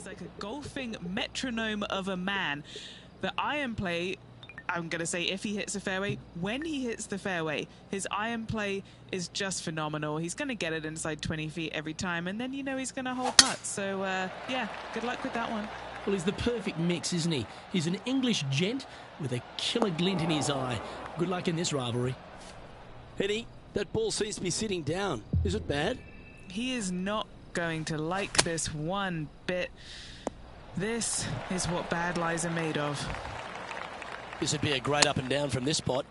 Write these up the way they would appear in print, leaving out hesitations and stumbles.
He's like a golfing metronome of a man. The iron play, I'm going to say if he hits the fairway, when he hits the fairway, his iron play is just phenomenal. He's going to get it inside 20 feet every time, and then you know he's going to hold putts. So, yeah, good luck with that one. Well, he's the perfect mix, isn't he? He's an English gent with a killer glint in his eye. Good luck in this rivalry. Eddie, that ball seems to be sitting down. Is it bad? He is not going to like this one bit. This is what bad lies are made of. This would be a great up and down from this spot.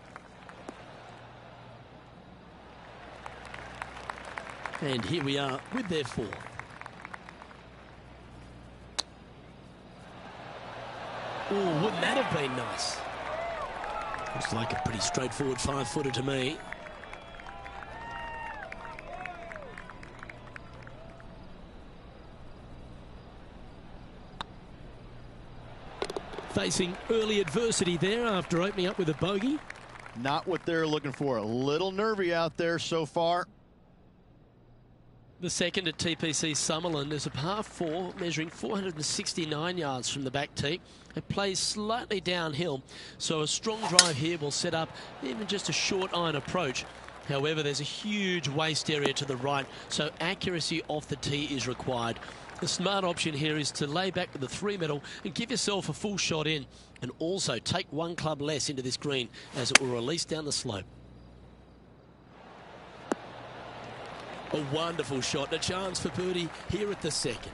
And here we are with their four. Oh, wouldn't that have been nice? Looks like a pretty straightforward 5-footer to me. Facing early adversity there after opening up with a bogey. Not what they're looking for. A little nervy out there so far. The second at TPC Summerland is a par 4 measuring 469 yards from the back tee. It plays slightly downhill, so a strong drive here will set up even just a short iron approach. However, there's a huge waste area to the right, so accuracy off the tee is required. The smart option here is to lay back with the 3-metal and give yourself a full shot in, and also take one club less into this green as it will release down the slope. A wonderful shot, and a chance for birdie here at the second.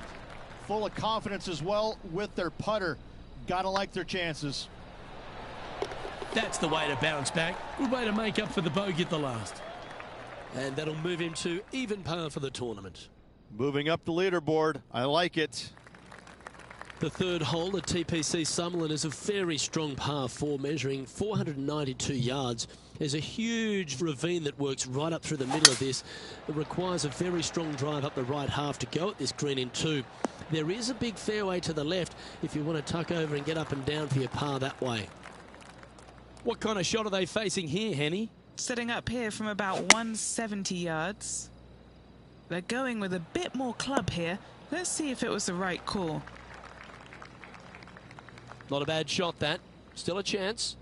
Full of confidence as well with their putter. Gotta like their chances. That's the way to bounce back. Good way to make up for the bogey at the last. And that'll move him to even par for the tournament. Moving up the leaderboard. I like it. The third hole at TPC Summerland is a very strong par 4 measuring 492 yards. There's a huge ravine that works right up through the middle of this. It requires a very strong drive up the right half to go at this green in 2. There is a big fairway to the left if you want to tuck over and get up and down for your par that way. What kind of shot are they facing here, Henny? Setting up here from about 170 yards. They're going with a bit more club here. Let's see if it was the right call. Not a bad shot, that. Still a chance.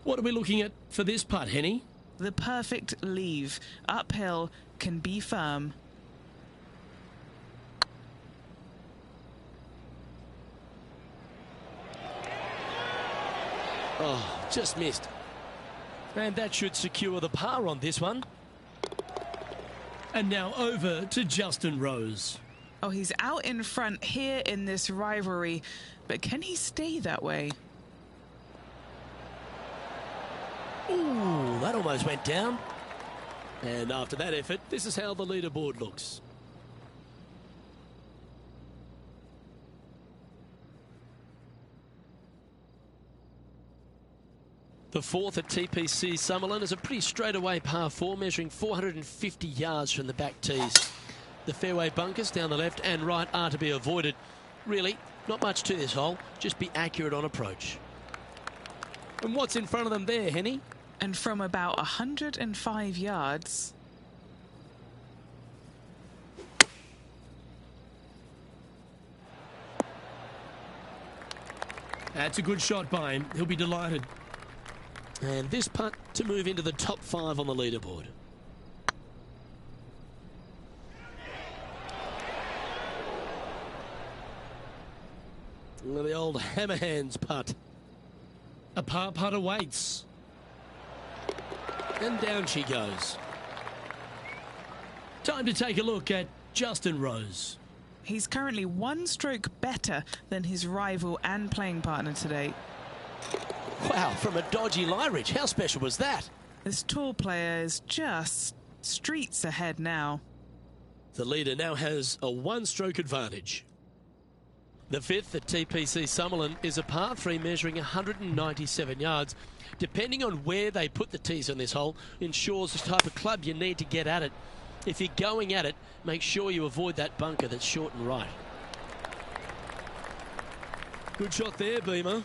What are we looking at for this putt, Henny? The perfect leave. Uphill, can be firm. Oh, just missed. And that should secure the par on this one. And now over to Justin Rose. Oh, he's out in front here in this rivalry, but can he stay that way? Ooh, that almost went down. And after that effort, this is how the leaderboard looks. The fourth at TPC Summerland is a pretty straightaway par 4 measuring 450 yards from the back tees. The fairway bunkers down the left and right are to be avoided. Really, not much to this hole, just be accurate on approach. And what's in front of them there, Henny? And from about 105 yards... That's a good shot by him. He'll be delighted. And this putt to move into the top 5 on the leaderboard. Well, the old hammerhands putt. A par putt awaits. And down she goes. Time to take a look at Justin Rose. He's currently 1 stroke better than his rival and playing partner today. Wow, from a dodgy lie ridge. How special was that? This tall player is just streets ahead now. The leader now has a 1-stroke advantage. The fifth at TPC Summerland is a par 3 measuring 197 yards. Depending on where they put the tees on this hole ensures the type of club you need to get at it. If you're going at it, make sure you avoid that bunker that's short and right. Good shot there, Beamer.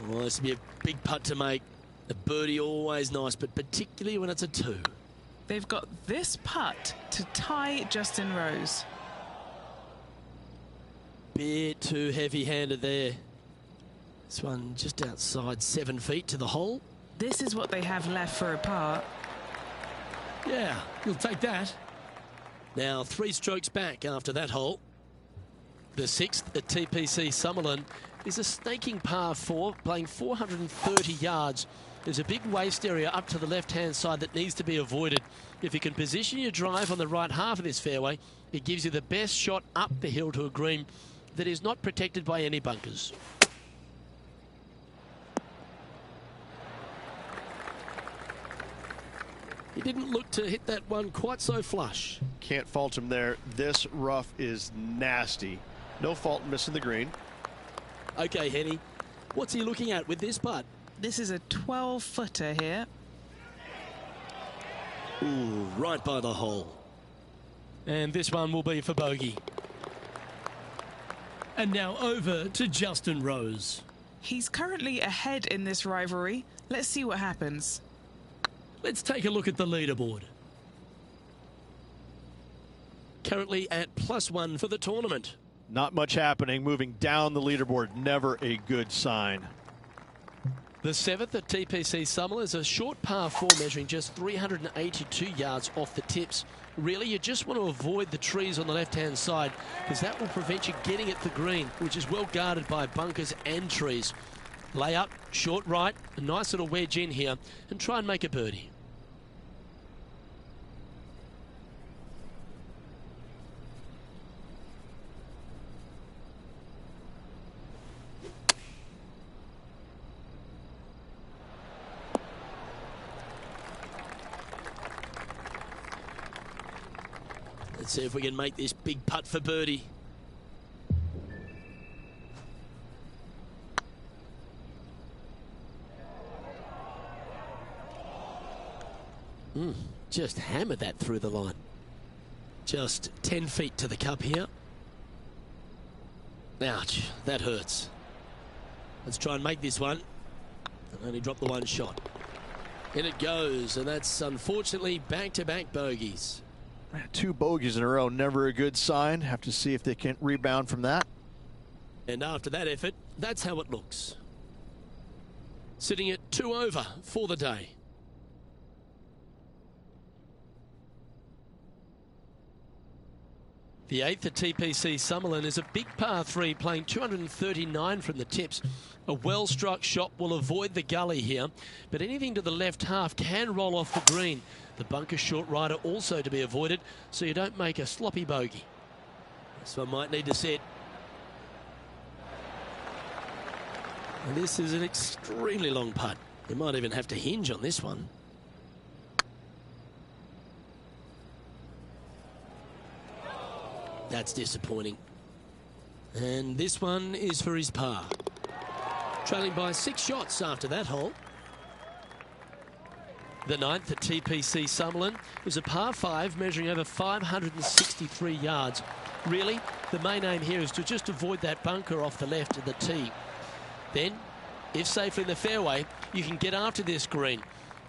Well, this will be a big putt to make. A birdie always nice, but particularly when it's a 2. They've got this putt to tie Justin Rose. Bit too heavy-handed there. This one just outside 7 feet to the hole. This is what they have left for a par. Yeah, you'll take that. Now 3 strokes back after that hole. The 6th at TPC Summerlin is a snaking par 4, playing 430 yards. There's a big waste area up to the left-hand side that needs to be avoided. If you can position your drive on the right half of this fairway, it gives you the best shot up the hill to a green that is not protected by any bunkers. He didn't look to hit that one quite so flush. Can't fault him there. This rough is nasty. No fault in missing the green. Okay, Henny, what's he looking at with this putt? This is a 12-footer here. Ooh, right by the hole. And this one will be for bogey. And now over to Justin Rose. He's currently ahead in this rivalry. Let's see what happens. Let's take a look at the leaderboard. Currently at +1 for the tournament. Not much happening. Moving down the leaderboard, never a good sign. The 7th at TPC Summerlin is a short par 4 measuring just 382 yards off the tips. Really, you just want to avoid the trees on the left-hand side because that will prevent you getting at the green, which is well guarded by bunkers and trees. Lay up, short right, a nice little wedge in here, and try and make a birdie. Let's see if we can make this big putt for birdie. Just hammered that through the line. Just 10 feet to the cup here. Ouch, that hurts. Let's try and make this one. Only drop the one shot. In it goes, and that's unfortunately back-to-back bogeys. 2 bogeys in a row, never a good sign. Have to see if they can rebound from that. And after that effort, that's how it looks. Sitting at 2 over for the day. The 8th at TPC Summerlin is a big par 3 playing 239 from the tips. A well-struck shot will avoid the gully here, but anything to the left half can roll off the green. The bunker short rider also to be avoided, so you don't make a sloppy bogey. This one might need to set. And this is an extremely long putt. You might even have to hinge on this one. That's disappointing. And this one is for his par. Trailing by 6 shots after that hole. The 9th at TPC Summerlin is a par 5 measuring over 563 yards. Really, the main aim here is to just avoid that bunker off the left of the tee. Then, if safely in the fairway, you can get after this green.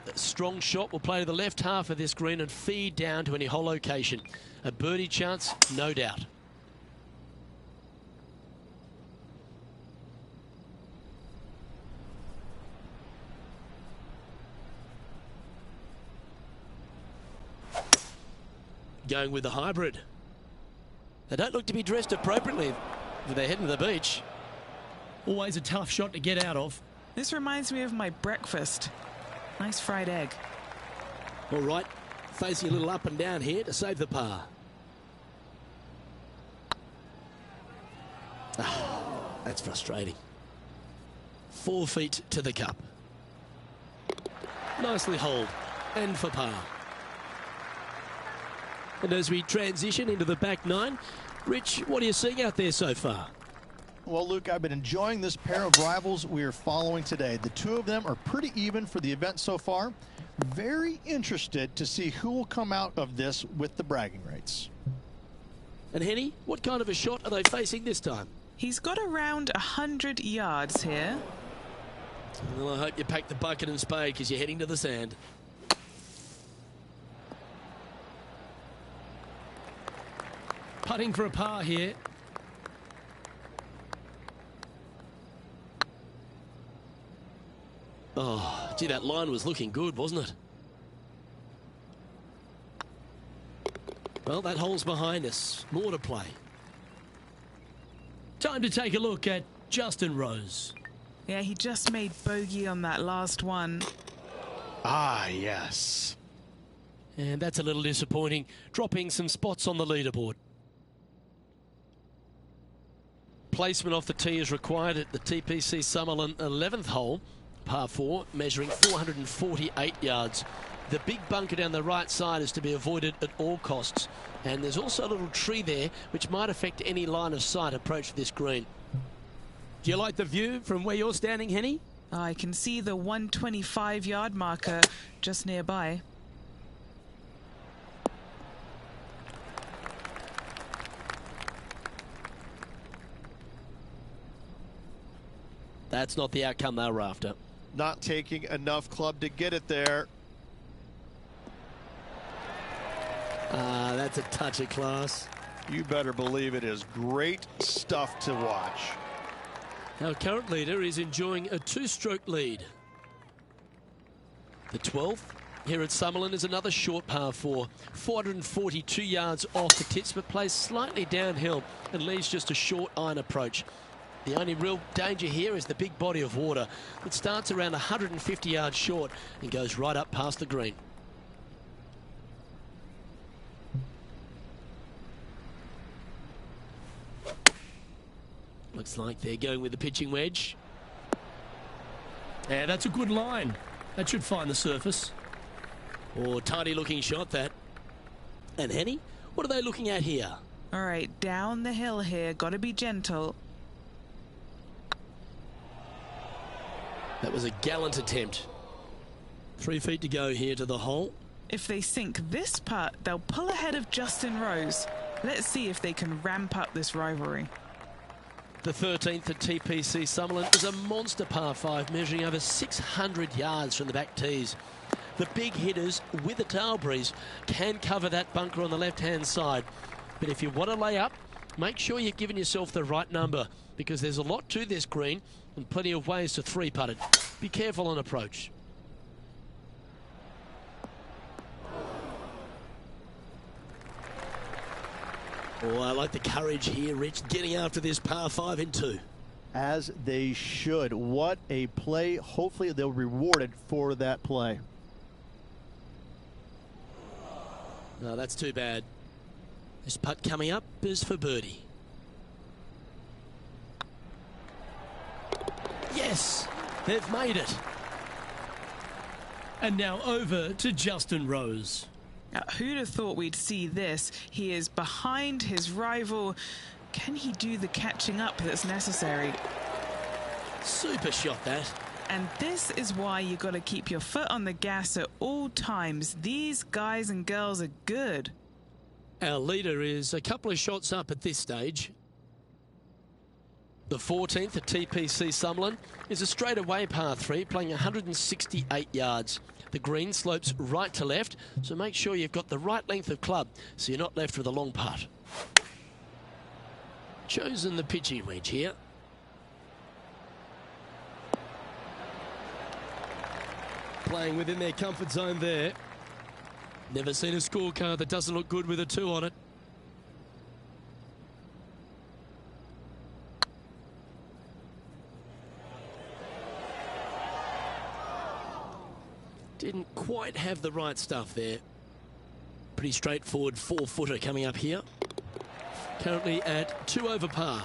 A strong shot will play to the left half of this green and feed down to any hole location. A birdie chance, no doubt. Going with the hybrid. They don't look to be dressed appropriately with their head to the beach. Always a tough shot to get out of. This reminds me of my breakfast. Nice fried egg. All right, facing a little up and down here to save the par. That's frustrating. 4 feet to the cup. Nicely holed and for par. And as we transition into the back 9, Rich, what are you seeing out there so far? Well, Luke, I've been enjoying this pair of rivals we are following today. The 2 of them are pretty even for the event so far. Very interested to see who will come out of this with the bragging rights. And Henny, what kind of a shot are they facing this time? He's got around 100 yards here. Well, I hope you pack the bucket and spade because you're heading to the sand. putting for a par here. Oh, gee, that line was looking good, wasn't it? Well, that hole's behind us. More to play. Time to take a look at Justin Rose. Yeah, he just made bogey on that last one. Ah, yes. And that's a little disappointing, dropping some spots on the leaderboard. Placement off the tee is required at the TPC Summerlin 11th hole, par 4, measuring 448 yards. The big bunker down the right side is to be avoided at all costs. And there's also a little tree there which might affect any line of sight approach to this green. Do you like the view from where you're standing, Henny? I can see the 125-yard marker just nearby. That's not the outcome they were after. Not taking enough club to get it there. That's a touch of class. You better believe it is great stuff to watch. Our current leader is enjoying a 2-stroke lead. The 12th here at Summerlin is another short par 4, 442 yards off the tits, but plays slightly downhill and leaves just a short iron approach. The only real danger here is the big body of water that starts around 150 yards short and goes right up past the green. Looks like they're going with the pitching wedge. Yeah, that's a good line. That should find the surface. Oh, tidy looking shot that. And Henny, what are they looking at here? All right, down the hill here. Got to be gentle. That was a gallant attempt. 3 feet to go here to the hole. If they sink this putt, they'll pull ahead of Justin Rose. Let's see if they can ramp up this rivalry. The 13th at TPC Summerlin is a monster par 5 measuring over 600 yards from the back tees. The big hitters with a tail breeze can cover that bunker on the left-hand side. But if you want to lay up, make sure you've given yourself the right number, because there's a lot to this green and plenty of ways to 3-putt it. Be careful on approach. Oh, I like the courage here, Rich, getting after this par 5 in 2. As they should. What a play. Hopefully they'll be rewarded for that play. No, that's too bad. This putt coming up is for birdie. Yes, they've made it. And now over to Justin Rose. Now, who'd have thought we'd see this? He is behind his rival. Can he do the catching up that's necessary? Super shot, that. And this is why you got to keep your foot on the gas at all times. These guys and girls are good. Our leader is a couple of shots up at this stage. The 14th at TPC Summerlin is a straightaway par 3, playing 168 yards. The green slopes right to left, so make sure you've got the right length of club so you're not left with a long putt. Chosen the pitching wedge here. Playing within their comfort zone there. Never seen a scorecard that doesn't look good with a 2 on it. Didn't quite have the right stuff there. Pretty straightforward 4-footer coming up here. Currently at 2 over par.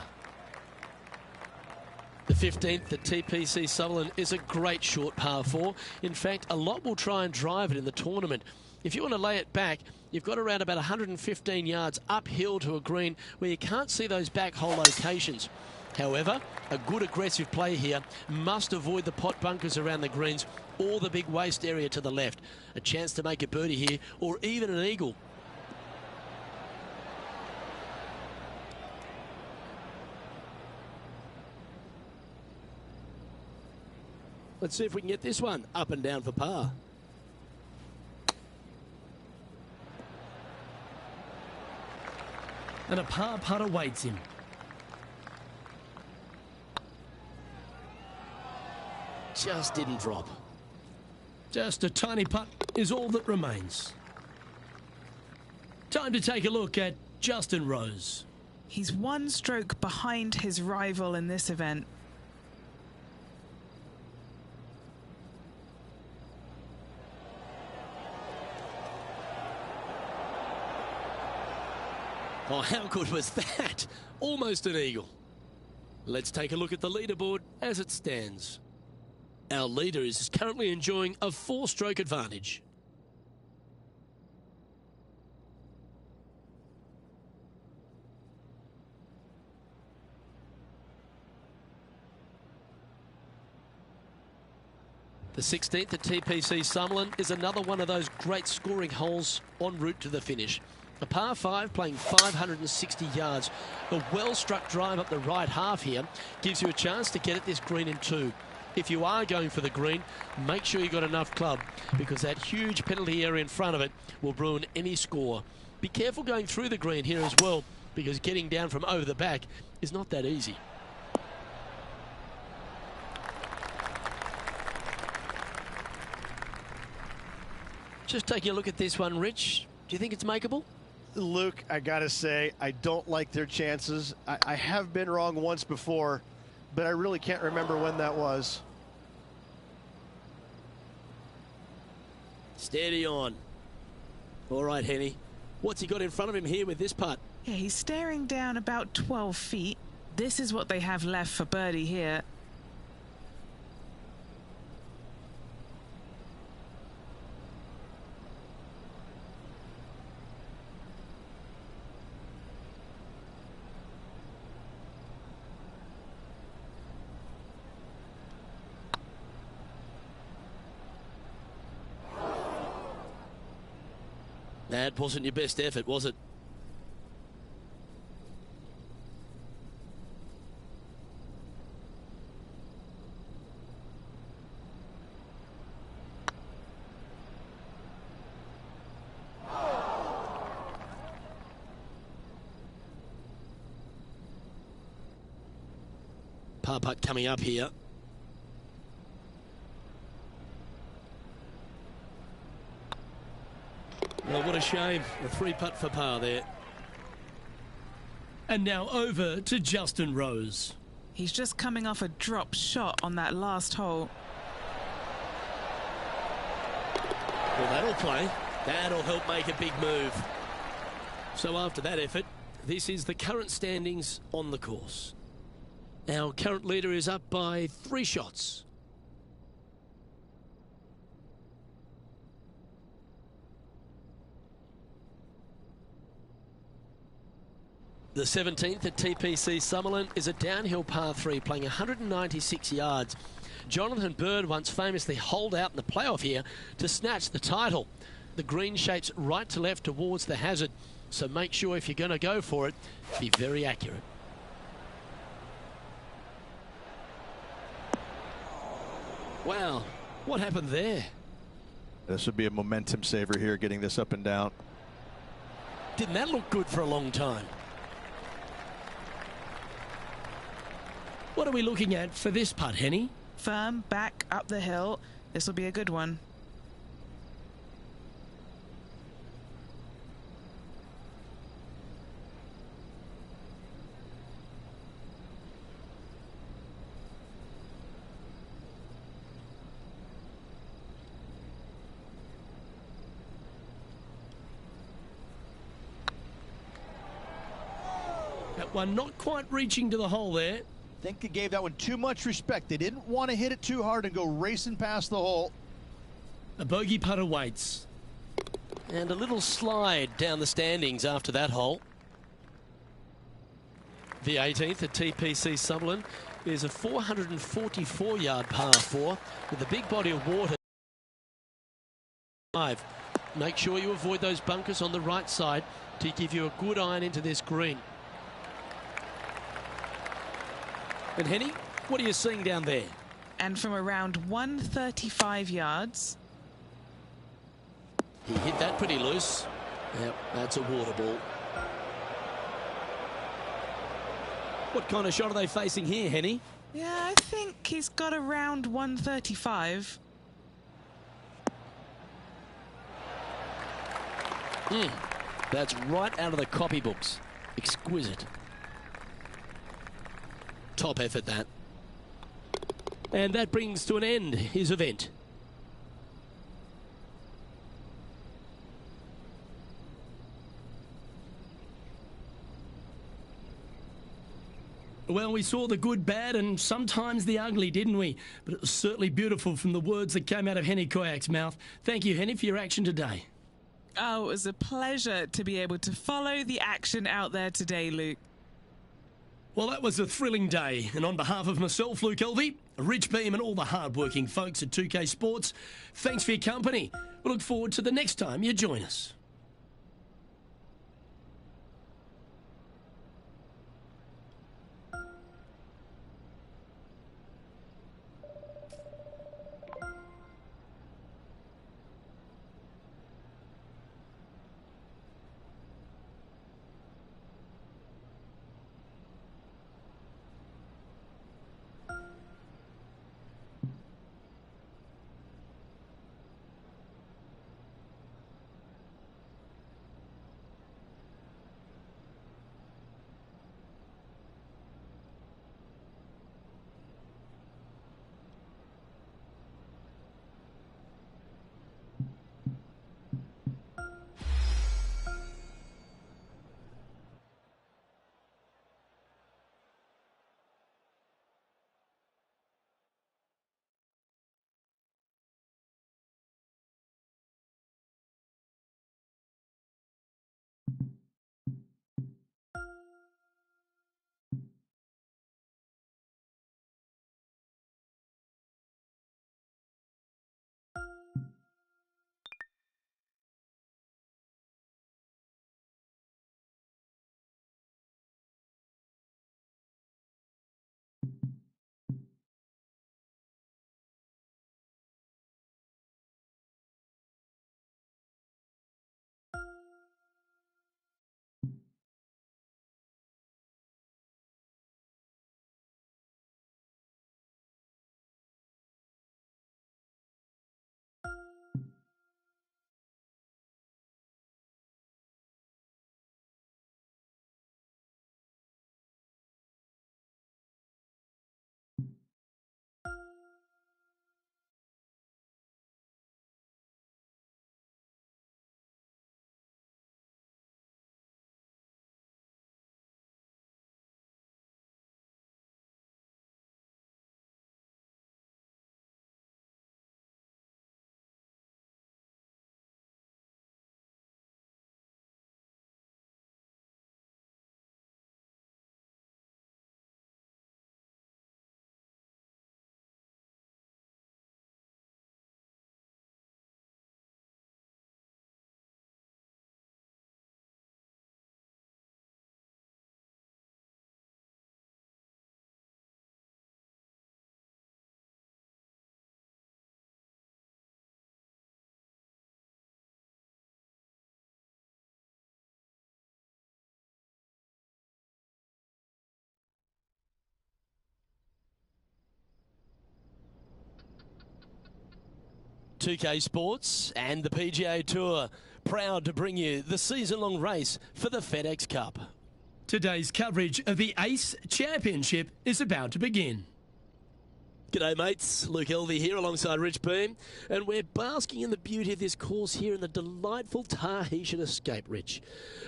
The 15th at TPC Summerlin is a great short par 4. In fact, a lot will try and drive it in the tournament. If you want to lay it back, you've got around about 115 yards uphill to a green where you can't see those back hole locations. However, a good aggressive play here must avoid the pot bunkers around the greens or the big waste area to the left. A chance to make a birdie here or even an eagle. Let's see if we can get this one up and down for par. And a par putt awaits him. Just didn't drop. Just a tiny putt is all that remains. Time to take a look at Justin Rose. He's one stroke behind his rival in this event. Oh, how good was that? Almost an eagle. Let's take a look at the leaderboard as it stands. Our leader is currently enjoying a 4-stroke advantage. The 16th at TPC Summerlin is another one of those great scoring holes en route to the finish. A par 5 playing 560 yards. A well-struck drive up the right half here gives you a chance to get at this green in 2. If you are going for the green, make sure you've got enough club, because that huge penalty area in front of it will ruin any score. Be careful going through the green here as well, because getting down from over the back is not that easy. Just taking a look at this one, Rich. Do you think it's makeable? Luke, I gotta say, I don't like their chances. I have been wrong once before, but I really can't remember when that was. Steady on. All right, Henny. What's he got in front of him here with this putt? Yeah, he's staring down about 12 feet. This is what they have left for birdie here. That wasn't your best effort, was it? Par putt coming up here. Well, what a shame. A 3-putt for par there. And now over to Justin Rose. He's just coming off a drop shot on that last hole. Well, that'll play. That'll help make a big move. So after that effort, this is the current standings on the course. Our current leader is up by 3 shots. The 17th at TPC Summerlin is a downhill par 3 playing 196 yards. Jonathan Bird once famously holed out in the playoff here to snatch the title. The green shapes right to left towards the hazard, so make sure if you're going to go for it, be very accurate. Wow, what happened there? This would be a momentum saver here, getting this up and down. Didn't that look good for a long time? What are we looking at for this putt, Henny? Firm, back, up the hill. This will be a good one. That one not quite reaching to the hole there. I think they gave that one too much respect. They didn't want to hit it too hard and go racing past the hole. A bogey putt awaits. And a little slide down the standings after that hole. The 18th at TPC Summerlin is a 444-yard par 4 with a big body of water. Make sure you avoid those bunkers on the right side to give you a good iron into this green. And Henny, what are you seeing down there? And from around 135 yards. He hit that pretty loose. Yep, that's a water ball. What kind of shot are they facing here, Henny? Yeah, I think he's got around 135. That's right out of the copybooks. Exquisite. Top effort, that. And that brings to an end his event. Well, we saw the good, bad, and sometimes the ugly, didn't we? But it was certainly beautiful from the words that came out of Henny Koyak's mouth. Thank you, Henny, for your action today. Oh, it was a pleasure to be able to follow the action out there today, Luke. Well, that was a thrilling day, and on behalf of myself, Luke Elvey, Rich Beam, and all the hard-working folks at 2K Sports, thanks for your company. We look forward to the next time you join us. .2K Sports and the PGA Tour, proud to bring you the season-long race for the FedEx Cup. Today's coverage of the Ace Championship is about to begin. G'day mates, Luke Elvey here alongside Rich Beam, and we're basking in the beauty of this course here in the delightful Tahitian Escape, Rich.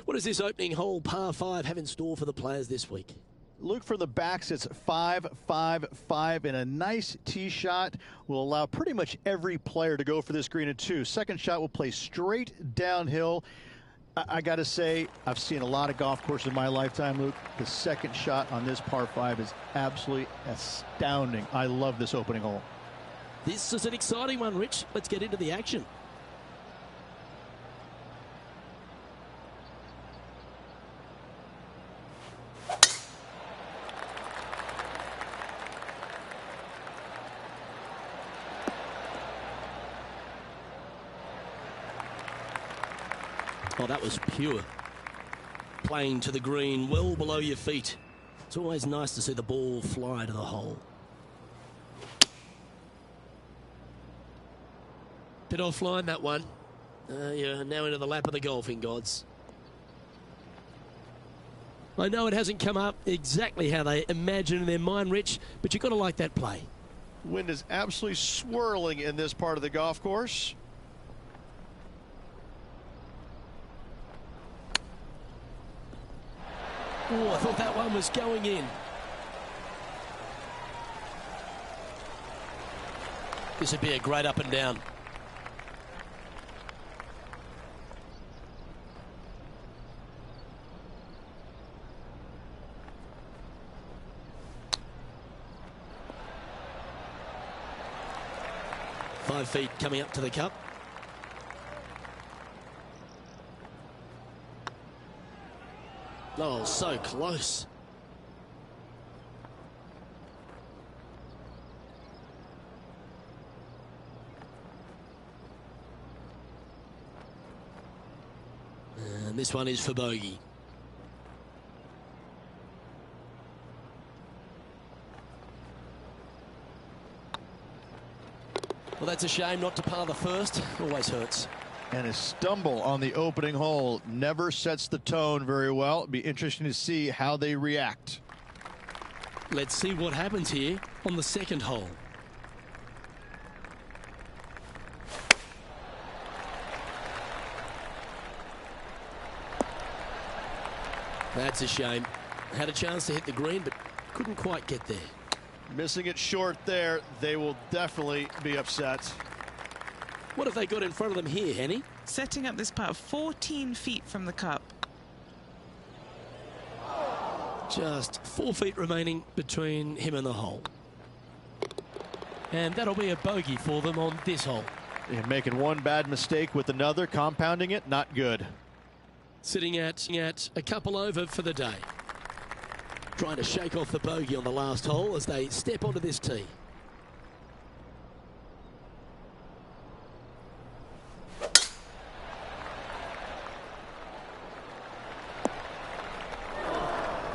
What does this opening hole, par 5, have in store for the players this week? Luke, for the backs, it's 5-5-5, and a nice tee shot will allow pretty much every player to go for this green at 2. Second shot will play straight downhill. I got to say, I've seen a lot of golf courses in my lifetime, Luke. The second shot on this par 5 is absolutely astounding. I love this opening hole. This is an exciting one, Rich. Let's get into the action. Oh, that was pure. Playing to the green, well below your feet. It's always nice to see the ball fly to the hole. Bit offline, that one. You're now into the lap of the golfing gods. I know it hasn't come up exactly how they imagine in their mind, Rich, but you've got to like that play. Wind is absolutely swirling in this part of the golf course. Oh, I thought that one was going in. This would be a great up and down. Five feet coming up to the cup. Oh, so close. And this one is for bogey. Well, that's a shame not to par the first. Always hurts. And a stumble on the opening hole never sets the tone very well. It'll be interesting to see how they react. Let's see what happens here on the second hole. That's a shame. Had a chance to hit the green, but couldn't quite get there. Missing it short there, they will definitely be upset. What have they got in front of them here, Henny? Setting up this putt 14 feet from the cup. Just 4 feet remaining between him and the hole. And that'll be a bogey for them on this hole. They're making one bad mistake with another, compounding it, not good. Sitting at a couple over for the day. Trying to shake off the bogey on the last hole as they step onto this tee.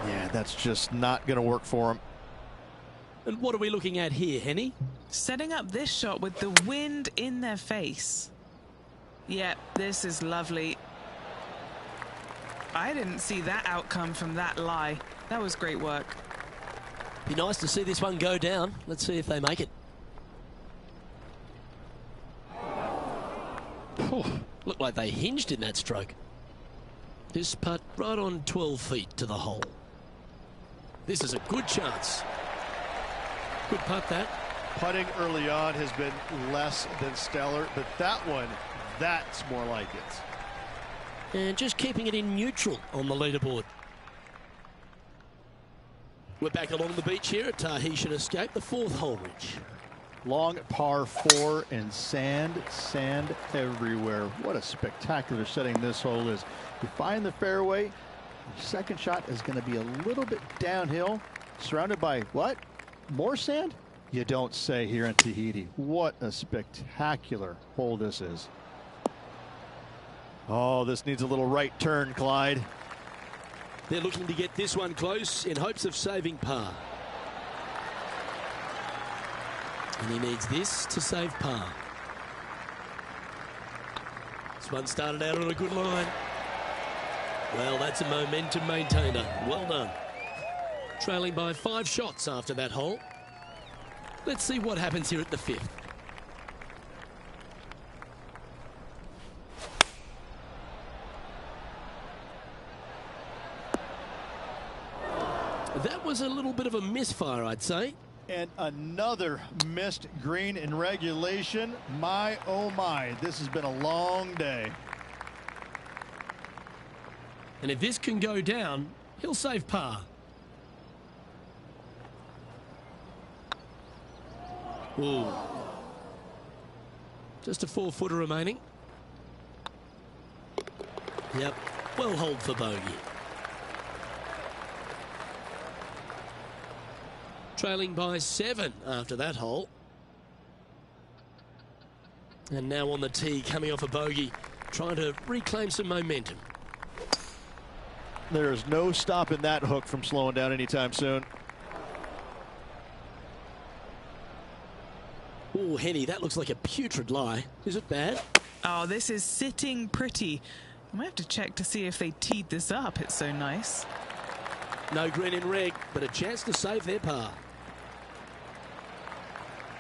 Yeah, that's just not going to work for him. And what are we looking at here, Henny? Setting up this shot with the wind in their face. Yeah, this is lovely. I didn't see that outcome from that lie. That was great work. Be nice to see this one go down. Let's see if they make it. Looked like they hinged in that stroke. This putt right on 12 feet to the hole. This is a good chance. Good putt, that. Putting early on has been less than stellar, but that one, that's more like it. And just keeping it in neutral on the leaderboard. We're back along the beach here at Tahitian Escape, the fourth hole, Rich. Long par 4 and sand everywhere. What a spectacular setting this hole is. You find the fairway, your second shot is going to be a little bit downhill, surrounded by what? More sand? You don't say here in Tahiti. What a spectacular hole this is. Oh, this needs a little right turn, Clyde. They're looking to get this one close in hopes of saving par. And he needs this to save par. This one started out on a good line. Well, that's a momentum maintainer. Well done. Trailing by 5 shots after that hole. Let's see what happens here at the 5th. That was a little bit of a misfire, I'd say. And another missed green in regulation. My, oh my, this has been a long day. And if this can go down, he'll save par. Ooh. Just a 4-footer remaining. Yep, well holed for bogey. Trailing by 7 after that hole. And now on the tee, coming off a bogey, trying to reclaim some momentum. There's no stopping that hook from slowing down anytime soon. Oh, Henny, that looks like a putrid lie. Is it bad? Oh, this is sitting pretty. I might have to check to see if they teed this up. It's so nice. No green in reg, but a chance to save their par.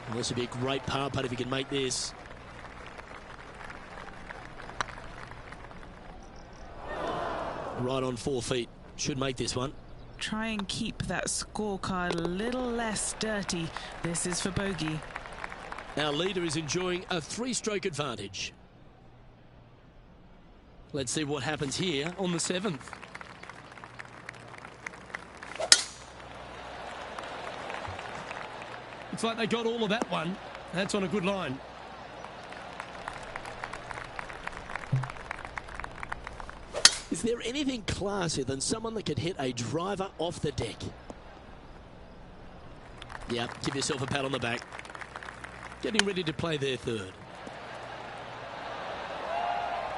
Well, this would be a great par putt if he can make this. Right on 4 feet. Should make this one. Try and keep that scorecard a little less dirty. This is for bogey. Our leader is enjoying a 3-stroke advantage. Let's see what happens here on the 7th. Looks like they got all of that one. That's on a good line. Is there anything classier than someone that could hit a driver off the deck? Yeah, give yourself a pat on the back. Getting ready to play their 3rd.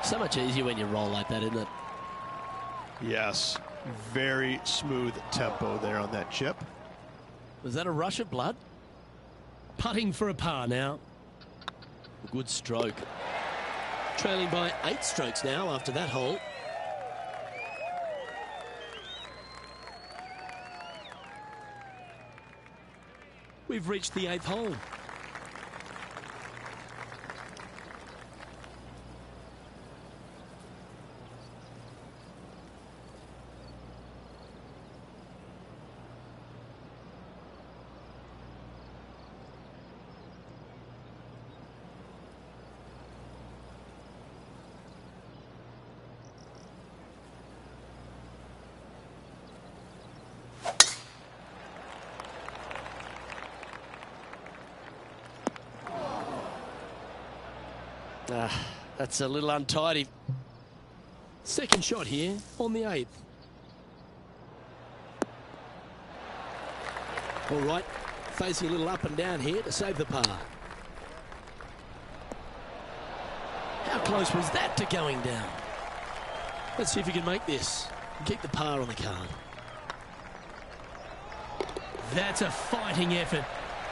So much easier when you roll like that, isn't it? Yes, very smooth tempo there on that chip. Was that a rush of blood? Putting for a par now. A good stroke. Trailing by 8 strokes now after that hole. We've reached the 8th hole. That's a little untidy. Second shot here on the 8th. All right, facing a little up and down here to save the par. How close was that to going down? Let's see if he can make this and keep the par on the card. That's a fighting effort.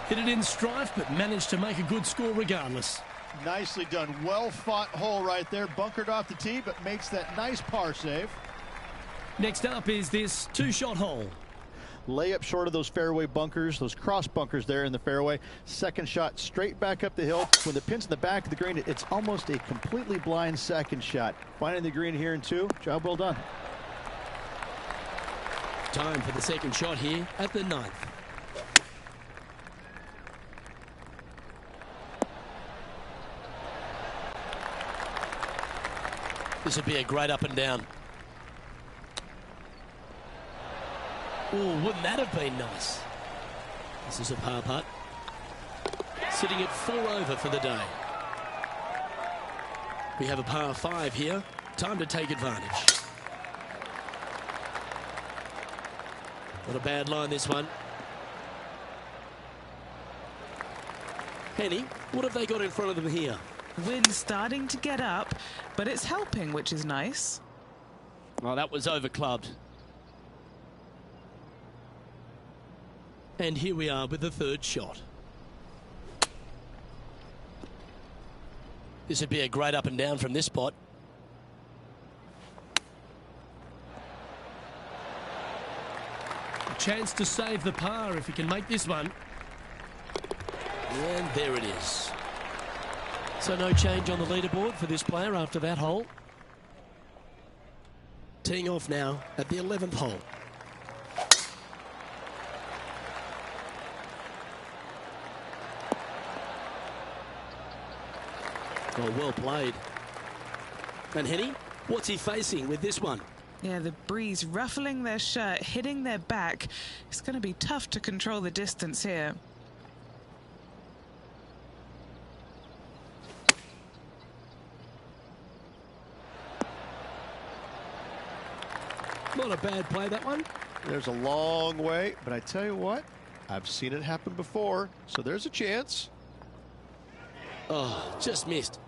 Hit it in strife, but managed to make a good score regardless. Nicely done. Well fought hole right there. Bunkered off the tee, but makes that nice par save. Next up is this 2-shot hole. Lay up short of those fairway bunkers, those cross bunkers there in the fairway. Second shot straight back up the hill. When the pin's in the back of the green, it's almost a completely blind second shot. Finding the green here in 2. Job well done. Time for the second shot here at the 9th. This would be a great up and down. Oh, wouldn't that have been nice? This is a par putt. Sitting at 4 over for the day. We have a par 5 here. Time to take advantage. Not a bad line, this one. Henny, what have they got in front of them here? Wind's starting to get up, but it's helping, which is nice. Oh, that was overclubbed. And here we are with the 3rd shot. This would be a great up and down from this spot. A chance to save the par if he can make this one. And there it is. So no change on the leaderboard for this player after that hole. Teeing off now at the 11th hole. Oh, well played. And Henny, what's he facing with this one? Yeah, the breeze ruffling their shirt, hitting their back. It's going to be tough to control the distance here. Not a bad play, that one. There's a long way, but I tell you what, I've seen it happen before, so there's a chance. Oh, just missed.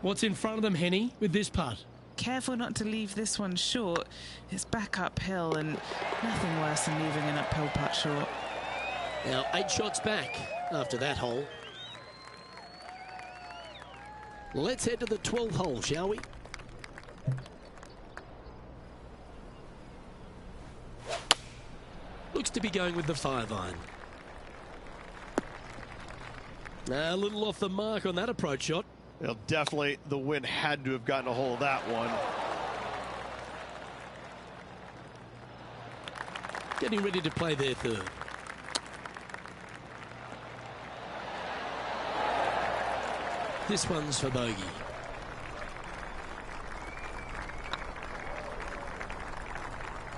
What's in front of them, Henny, with this putt? Careful not to leave this one short. It's back uphill, and nothing worse than leaving an uphill putt short. Now 8 shots back after that hole. Let's head to the 12th hole, shall we? Looks to be going with the 5-iron. A little off the mark on that approach shot. Well, definitely the wind had to have gotten a hold of that one. Getting ready to play their third. This one's for bogey.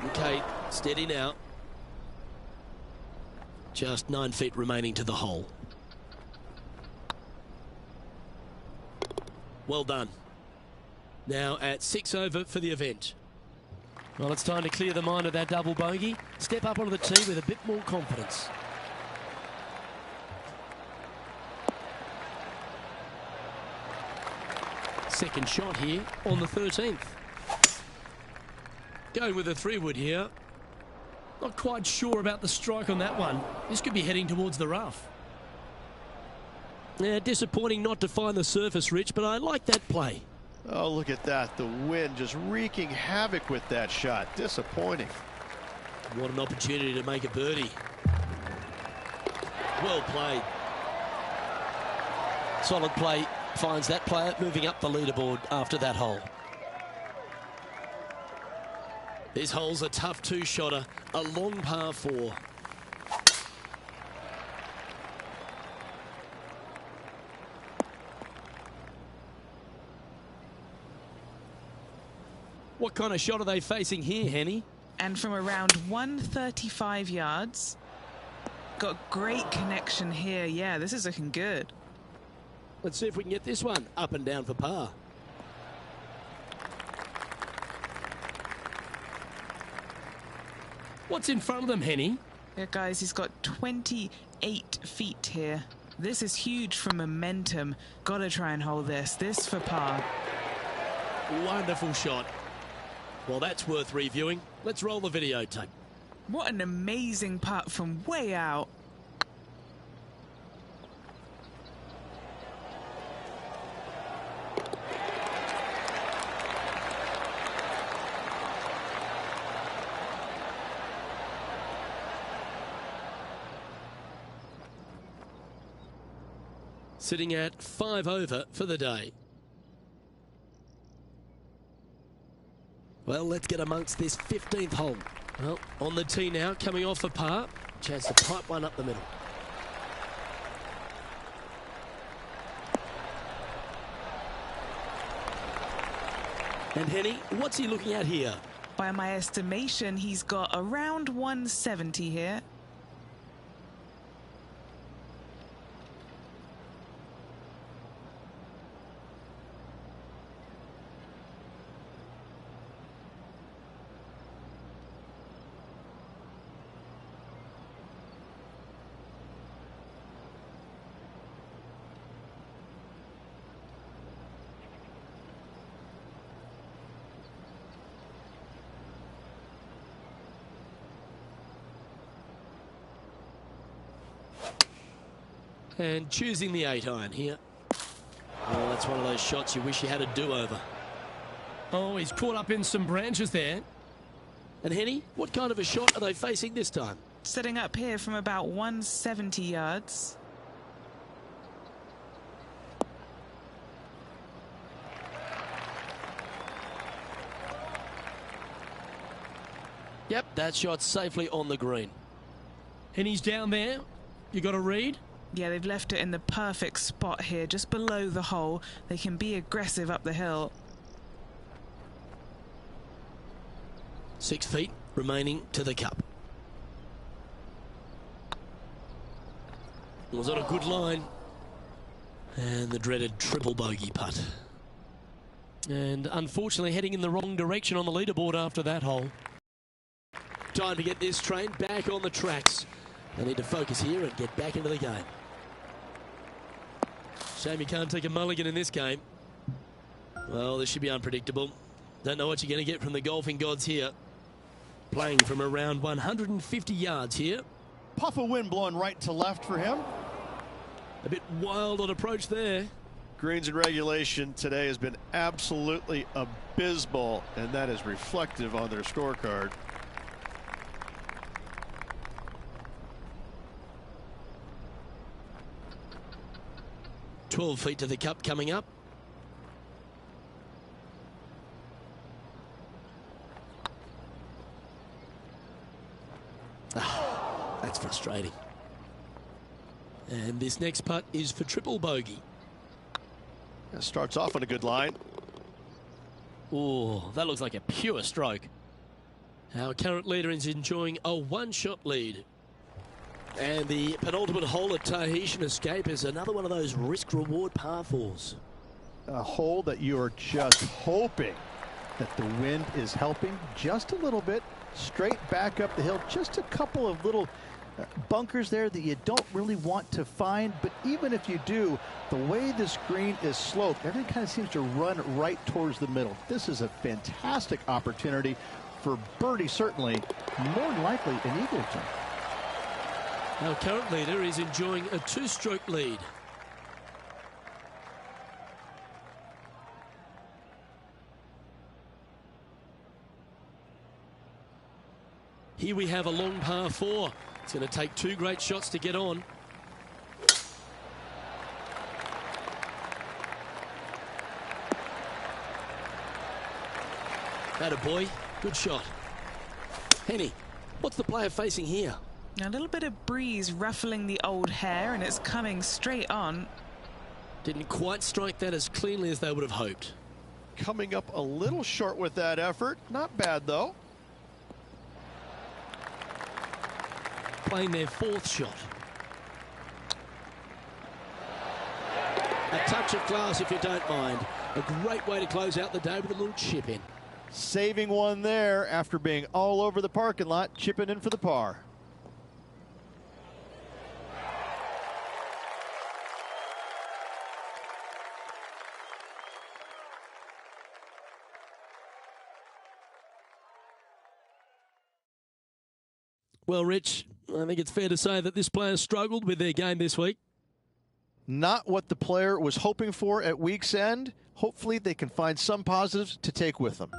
Okay, steady now. Just 9 feet remaining to the hole. Well done. Now at 6 over for the event. Well, it's time to clear the mind of that double bogey. Step up onto the tee with a bit more confidence. Second shot here on the 13th. Going with a 3-wood here. Not quite sure about the strike on that one. This could be heading towards the rough. Yeah, disappointing not to find the surface, Rich, but I like that play. Oh, look at that. The wind just wreaking havoc with that shot. Disappointing. What an opportunity to make a birdie. Well played. Solid play finds that player moving up the leaderboard after that hole. This hole's a tough 2-shotter, a long par 4. What kind of shot are they facing here, Henny? And from around 135 yards. Got great connection here. Yeah, this is looking good. Let's see if we can get this one up and down for par. What's in front of them, Henny? Yeah, guys, he's got 28 feet here. This is huge for momentum. Gotta try and hold this. This for par. Wonderful shot. Well, that's worth reviewing. Let's roll the videotape. What an amazing putt from way out. Sitting at 5 over for the day. Well, let's get amongst this 15th hole. Well, on the tee now, coming off for par. Chance to pipe one up the middle. And Henny, what's he looking at here? By my estimation, he's got around 170 here. And choosing the 8-iron here. Oh, that's one of those shots you wish you had a do-over. Oh, he's caught up in some branches there. And Henny, what kind of a shot are they facing this time? Setting up here from about 170 yards. Yep, that shot's safely on the green. Henny's down there. You got a read? Yeah, they've left it in the perfect spot here, just below the hole. They can be aggressive up the hill. 6 feet remaining to the cup. Was on a good line. And the dreaded triple bogey putt. And unfortunately heading in the wrong direction on the leaderboard after that hole. Time to get this train back on the tracks. They need to focus here and get back into the game. Shame you can't take a mulligan in this game. Well, this should be unpredictable. Don't know what you're going to get from the golfing gods here. Playing from around 150 yards here. Puff of wind blowing right to left for him. A bit wild on approach there. Greens in regulation today has been absolutely abysmal, and that is reflective on their scorecard. "12 feet to the cup coming up. That's frustrating. And this next putt is for triple bogey. That starts off on a good line. Oh, that looks like a pure stroke. Our current leader is enjoying a one-shot lead. And the penultimate hole at Tahitian Escape is another one of those risk-reward par fours. A hole that you are just hoping that the wind is helping just a little bit. Straight back up the hill. Just a couple of little bunkers there that you don't really want to find, but even if you do, the way this green is sloped, everything kind of seems to run right towards the middle. This is a fantastic opportunity for birdie, certainly, more than likely an eagleton. Our current leader is enjoying a two-stroke lead. Here we have a long par four. It's going to take two great shots to get on. Attaboy, good shot. Henny, what's the player facing here? A little bit of breeze ruffling the old hair, and it's coming straight on. Didn't quite strike that as cleanly as they would have hoped. Coming up a little short with that effort. Not bad, though. Playing their fourth shot. A touch of class, if you don't mind. A great way to close out the day with a little chip in. Saving one there after being all over the parking lot, chipping in for the par. Well, Rich, I think it's fair to say that this player struggled with their game this week. Not what the player was hoping for at week's end. Hopefully they can find some positives to take with them.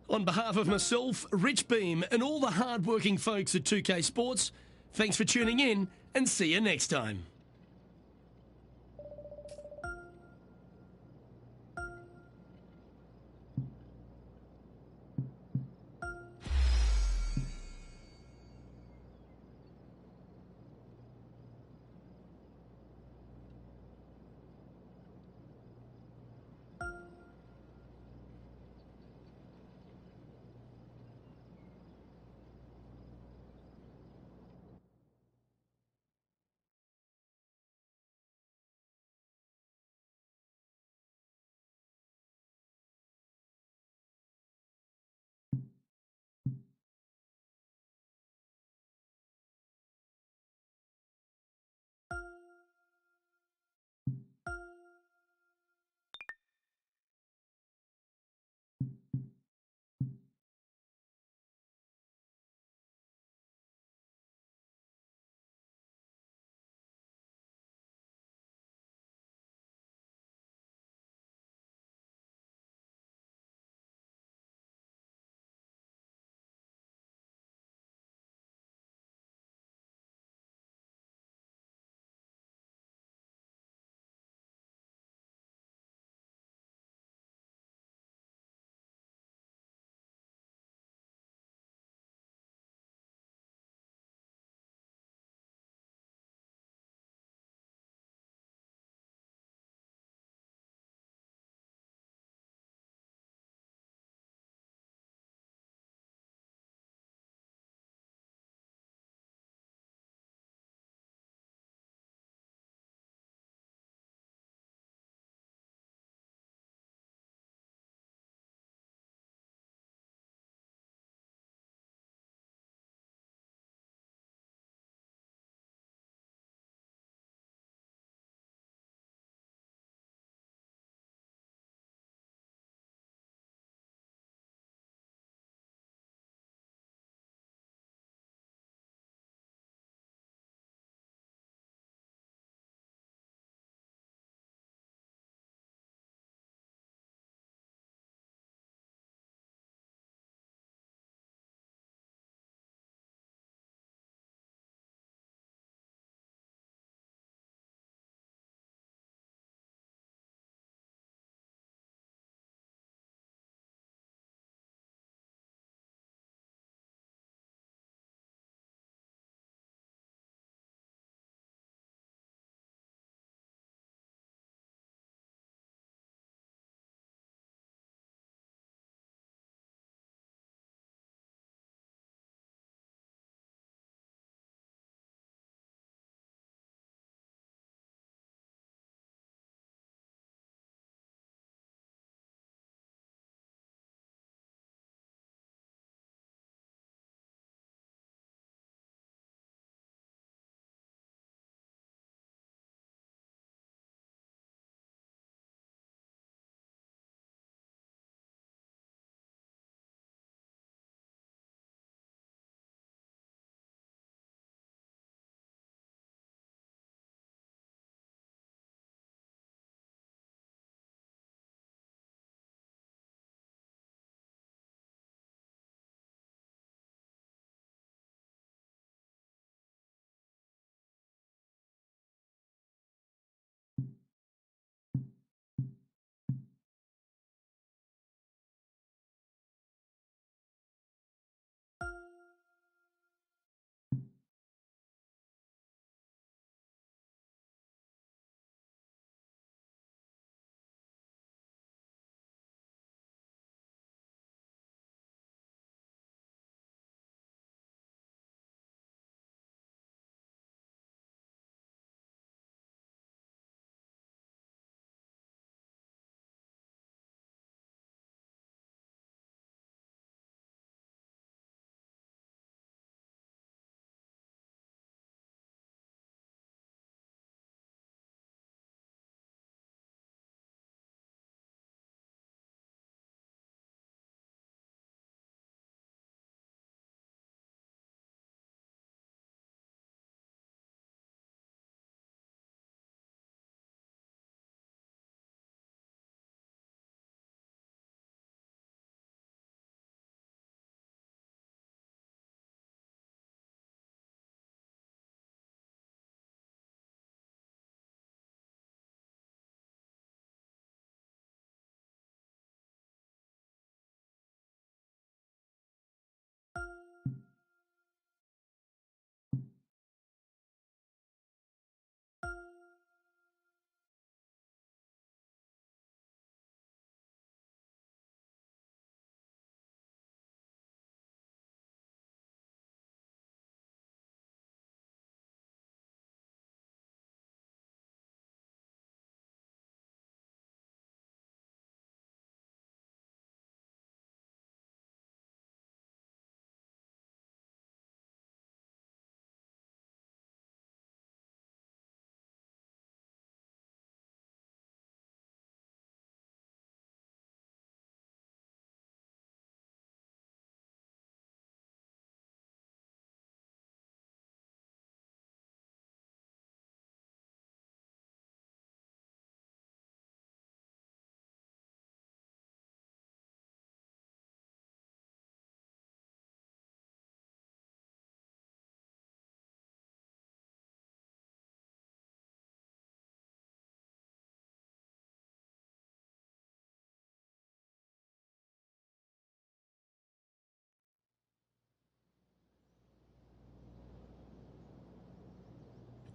On behalf of myself, Rich Beam, and all the hard-working folks at 2K Sports, thanks for tuning in, and see you next time.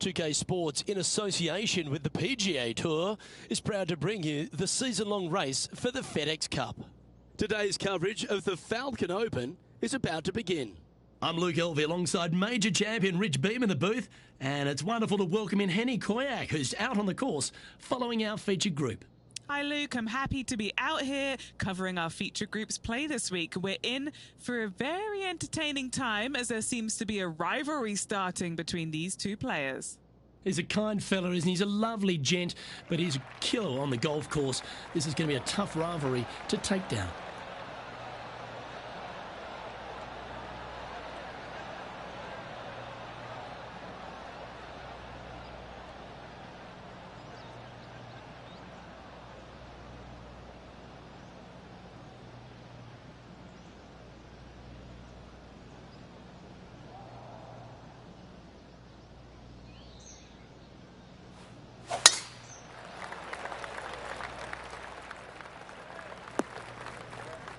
2K Sports, in association with the PGA Tour, is proud to bring you the season-long race for the FedEx Cup. Today's coverage of the Falcon Open is about to begin. I'm Luke Elvey alongside major champion Rich Beam in the booth, and it's wonderful to welcome in Henny Koyak, who's out on the course following our featured group. Hi Luke, I'm happy to be out here covering our feature group's play this week. We're in for a very entertaining time as there seems to be a rivalry starting between these two players. He's a kind fella, isn't he? He's a lovely gent, but he's a killer on the golf course. This is going to be a tough rivalry to take down.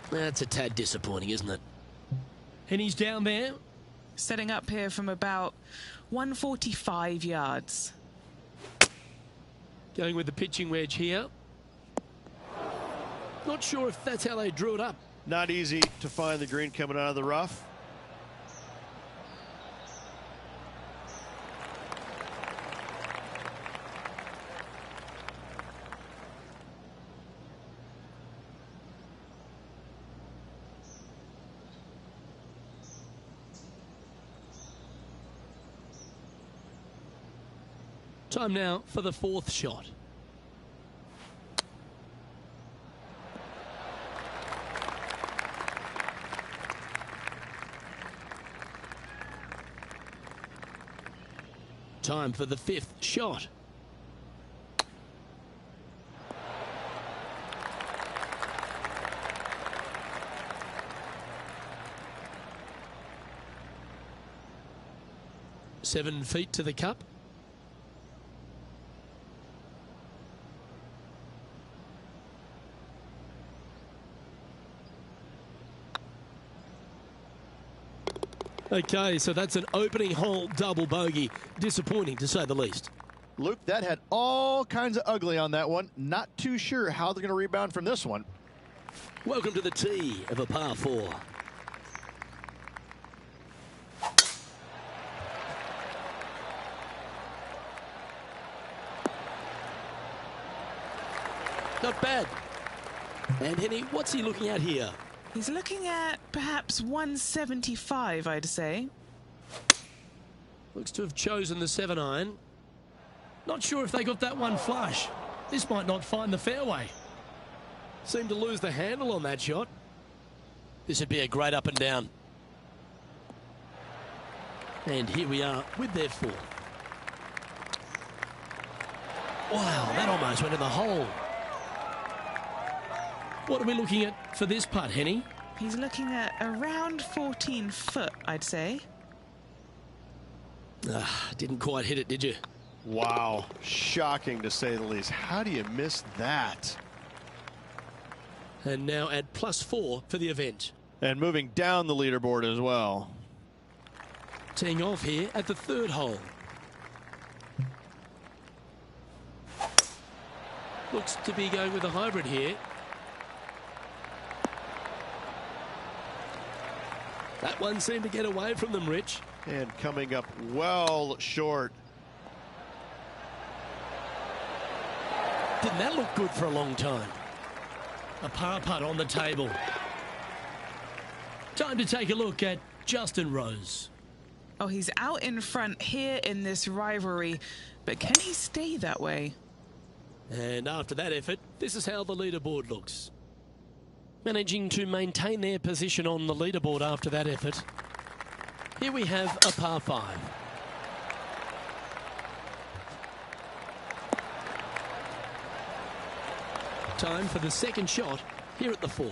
That's a tad disappointing, isn't it? And he's down there. Setting up here from about 145 yards. Going with the pitching wedge here. Not sure if that's how they drew it up. Not easy to find the green coming out of the rough. Time now for the fourth shot. Time for the fifth shot. Seven feet to the cup. Okay, so that's an opening hole double bogey. Disappointing, to say the least. Luke, that had all kinds of ugly on that one. Not too sure how they're going to rebound from this one. Welcome to the tee of a par 4. Not bad. And Henny, what's he looking at here? He's looking at perhaps 175, I'd say. Looks to have chosen the 7-iron. Not sure if they got that one flush. This might not find the fairway. Seemed to lose the handle on that shot. This would be a great up and down. And here we are with their fourth. Wow, that almost went in the hole. What are we looking at for this putt, Henny? He's looking at around 14 foot, I'd say. Didn't quite hit it, did you? Wow, shocking to say the least. How do you miss that? And now at +4 for the event. And moving down the leaderboard as well. Teeing off here at the third hole. Looks to be going with a hybrid here. That one seemed to get away from them, Rich. And coming up well short. Didn't that look good for a long time? A par putt on the table. Time to take a look at Justin Rose. Oh, he's out in front here in this rivalry, but can he stay that way? And after that effort, this is how the leaderboard looks. Managing to maintain their position on the leaderboard after that effort. Here we have a par 5. Time for the second shot here at the 4.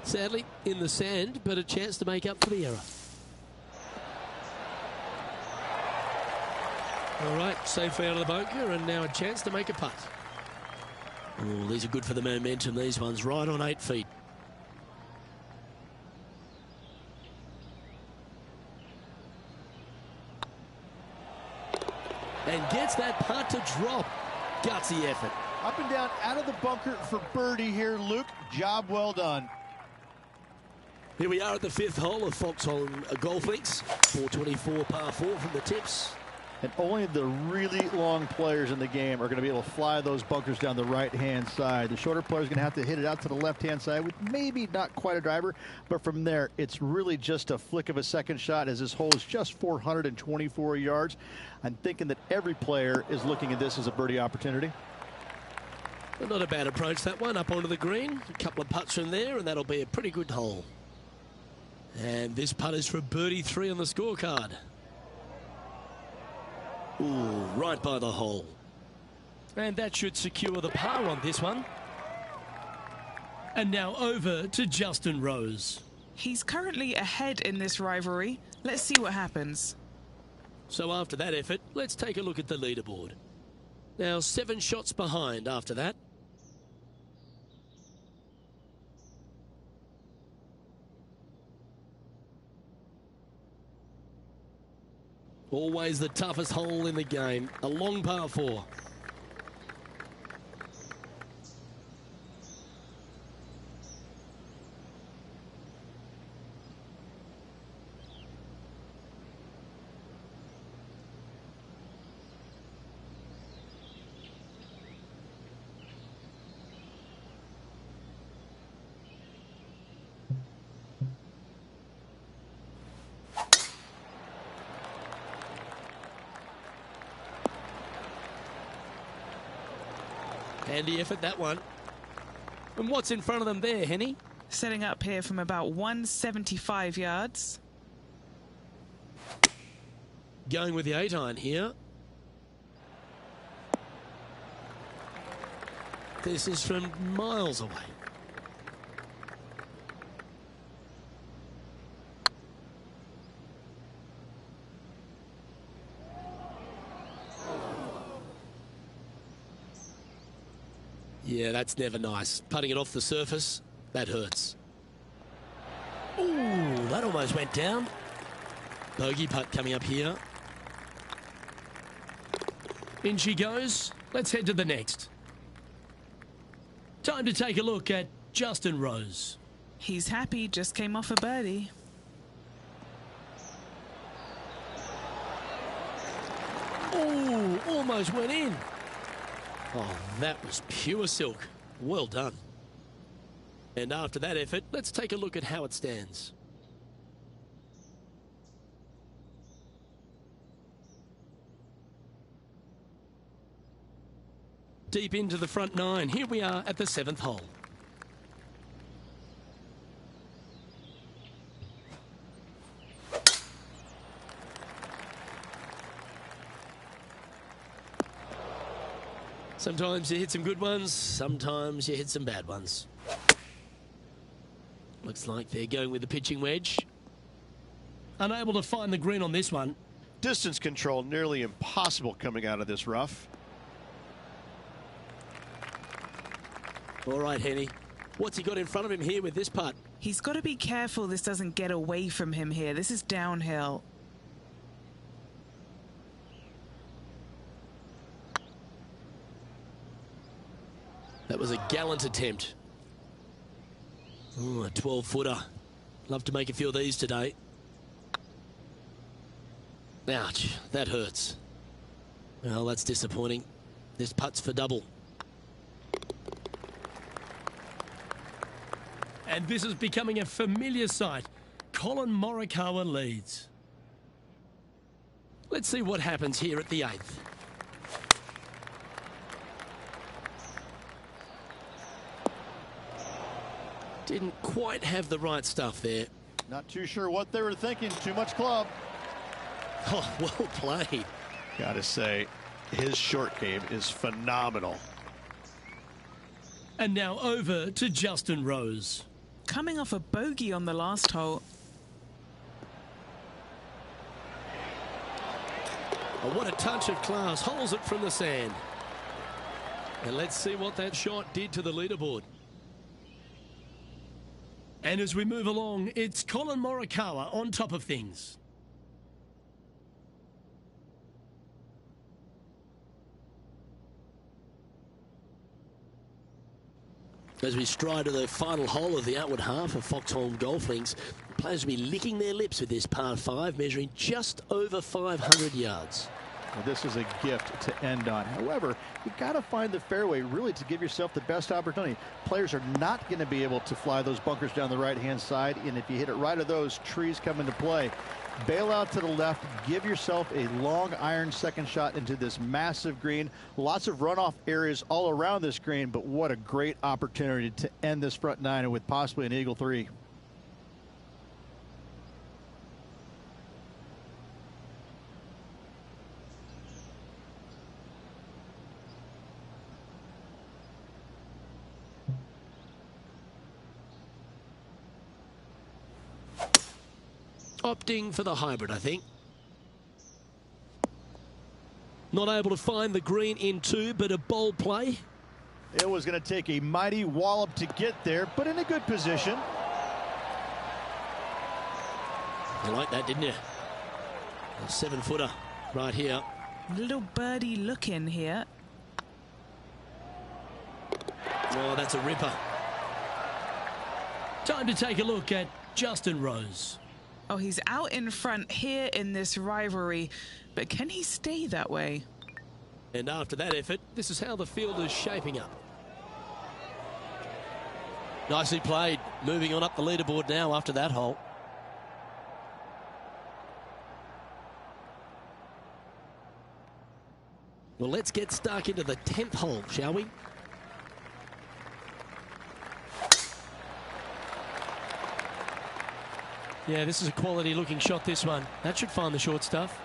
Sadly, in the sand, but a chance to make up for the error. All right, safely out of the bunker, and now a chance to make a putt. Oh, these are good for the momentum, these ones, right on 8 feet. And gets that putt to drop. Gutsy effort. Up and down out of the bunker for birdie here, Luke. Job well done. Here we are at the 5th hole of Foxhole Golf Links. 424 par 4 from the tips. And only the really long players in the game are going to be able to fly those bunkers down the right-hand side. The shorter players are going to have to hit it out to the left-hand side with maybe not quite a driver, but from there, it's really just a flick of a second shot, as this hole is just 424 yards. I'm thinking that every player is looking at this as a birdie opportunity. Well, not a bad approach, that one, up onto the green. A couple of putts from there, and that'll be a pretty good hole. And this putt is for birdie 3 on the scorecard. Ooh, right by the hole. And that should secure the par on this one. And now over to Justin Rose. He's currently ahead in this rivalry. Let's see what happens. So after that effort, let's take a look at the leaderboard. Now 7 shots behind after that. Always the toughest hole in the game. A long par 4. Handy effort, that one. And what's in front of them there, Henny? Setting up here from about 175 yards. Going with the 8-iron here. This is from miles away. Yeah, that's never nice. Putting it off the surface, that hurts. Ooh, that almost went down. Bogey putt coming up here. In she goes. Let's head to the next. Time to take a look at Justin Rose. He's happy, just came off a birdie. Ooh, almost went in. Oh, that was pure silk. Well done. And after that effort, let's take a look at how it stands. Deep into the front 9. Here we are at the 7th hole. Sometimes you hit some good ones, sometimes you hit some bad ones. Looks like they're going with the pitching wedge. Unable to find the green on this one. Distance control nearly impossible coming out of this rough. All right, Henny. What's he got in front of him here with this putt? He's got to be careful this doesn't get away from him here. This is downhill. That was a gallant attempt. Ooh, a 12-footer. Love to make a few of these today. Ouch, that hurts. Well, that's disappointing. This putt's for double. And this is becoming a familiar sight. Colin Morikawa leads. Let's see what happens here at the 8th. Didn't quite have the right stuff there. Not too sure what they were thinking. Too much club. Oh, well played. Gotta say, his short game is phenomenal. And now over to Justin Rose. Coming off a bogey on the last hole. Oh, what a touch of class. Holds it from the sand. And let's see what that shot did to the leaderboard. And as we move along, it's Colin Morikawa on top of things. As we stride to the final hole of the outward half of Foxholm Golf Links, players will be licking their lips with this par 5, measuring just over 500 yards. Well, this is a gift to end on. However, you've got to find the fairway really to give yourself the best opportunity. Players are not going to be able to fly those bunkers down the right-hand side, and if you hit it right of those, trees come into play. Bail out to the left, give yourself a long iron second shot into this massive green. Lots of runoff areas all around this green, but what a great opportunity to end this front nine with possibly an eagle 3. Opting for the hybrid, I think. Not able to find the green in 2, but a bold play. It was going to take a mighty wallop to get there, but in a good position. You like that, didn't you? A 7-footer right here. Little birdie look in here. Oh, that's a ripper. Time to take a look at Justin Rose. Oh, he's out in front here in this rivalry, but can he stay that way? And after that effort, this is how the field is shaping up. Nicely played. Moving on up the leaderboard now after that hole. Well, let's get stuck into the 10th hole, shall we? Yeah, this is a quality looking shot, this one. That should find the short stuff.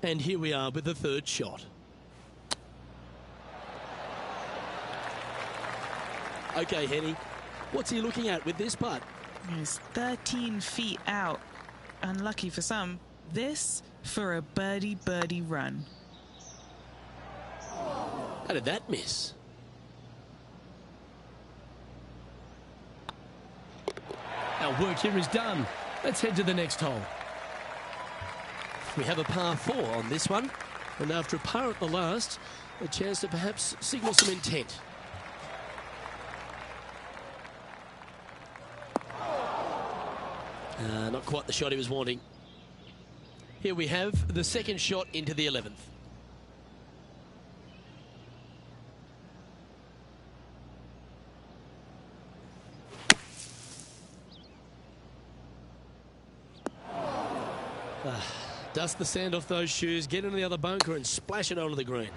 And here we are with the 3rd shot. Okay, Henny, what's he looking at with this putt? He's 13 feet out. Unlucky for some. This for a birdie run. How did that miss? Our work here is done. Let's head to the next hole. We have a par 4 on this one, and after a par at the last, a chance to perhaps signal some intent. Not quite the shot he was wanting. Here we have the 2nd shot into the 11th. Dust the sand off those shoes, get into the other bunker and splash it onto the green.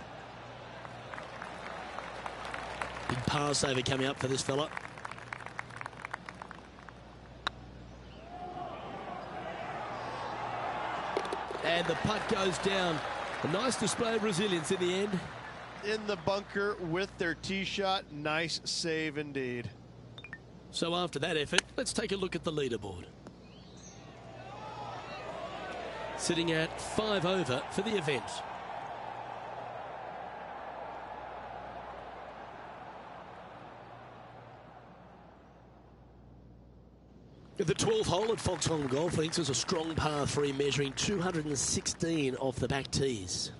Big par saver coming up for this fella. And the putt goes down. A nice display of resilience in the end. In the bunker with their tee shot. Nice save indeed. So after that effort, let's take a look at the leaderboard. Sitting at 5 over for the event. The 12th hole at Foxholm Golf Links is a strong par 3 measuring 216 off the back tees.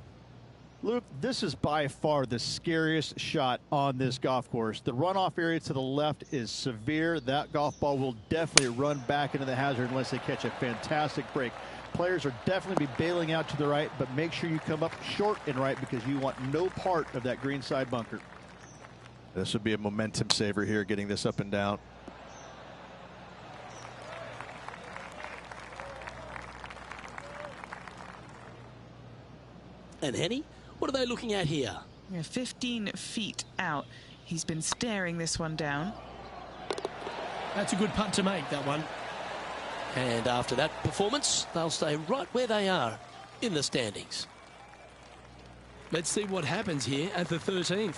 Luke, this is by far the scariest shot on this golf course. The runoff area to the left is severe. That golf ball will definitely run back into the hazard unless they catch a fantastic break. Players are definitely be bailing out to the right, but make sure you come up short and right because you want no part of that green side bunker. This would be a momentum saver here, getting this up and down. And Henny, what are they looking at here? 15 feet out. He's been staring this one down. That's a good putt to make, that one. And after that performance, they'll stay right where they are in the standings. Let's see what happens here at the 13th.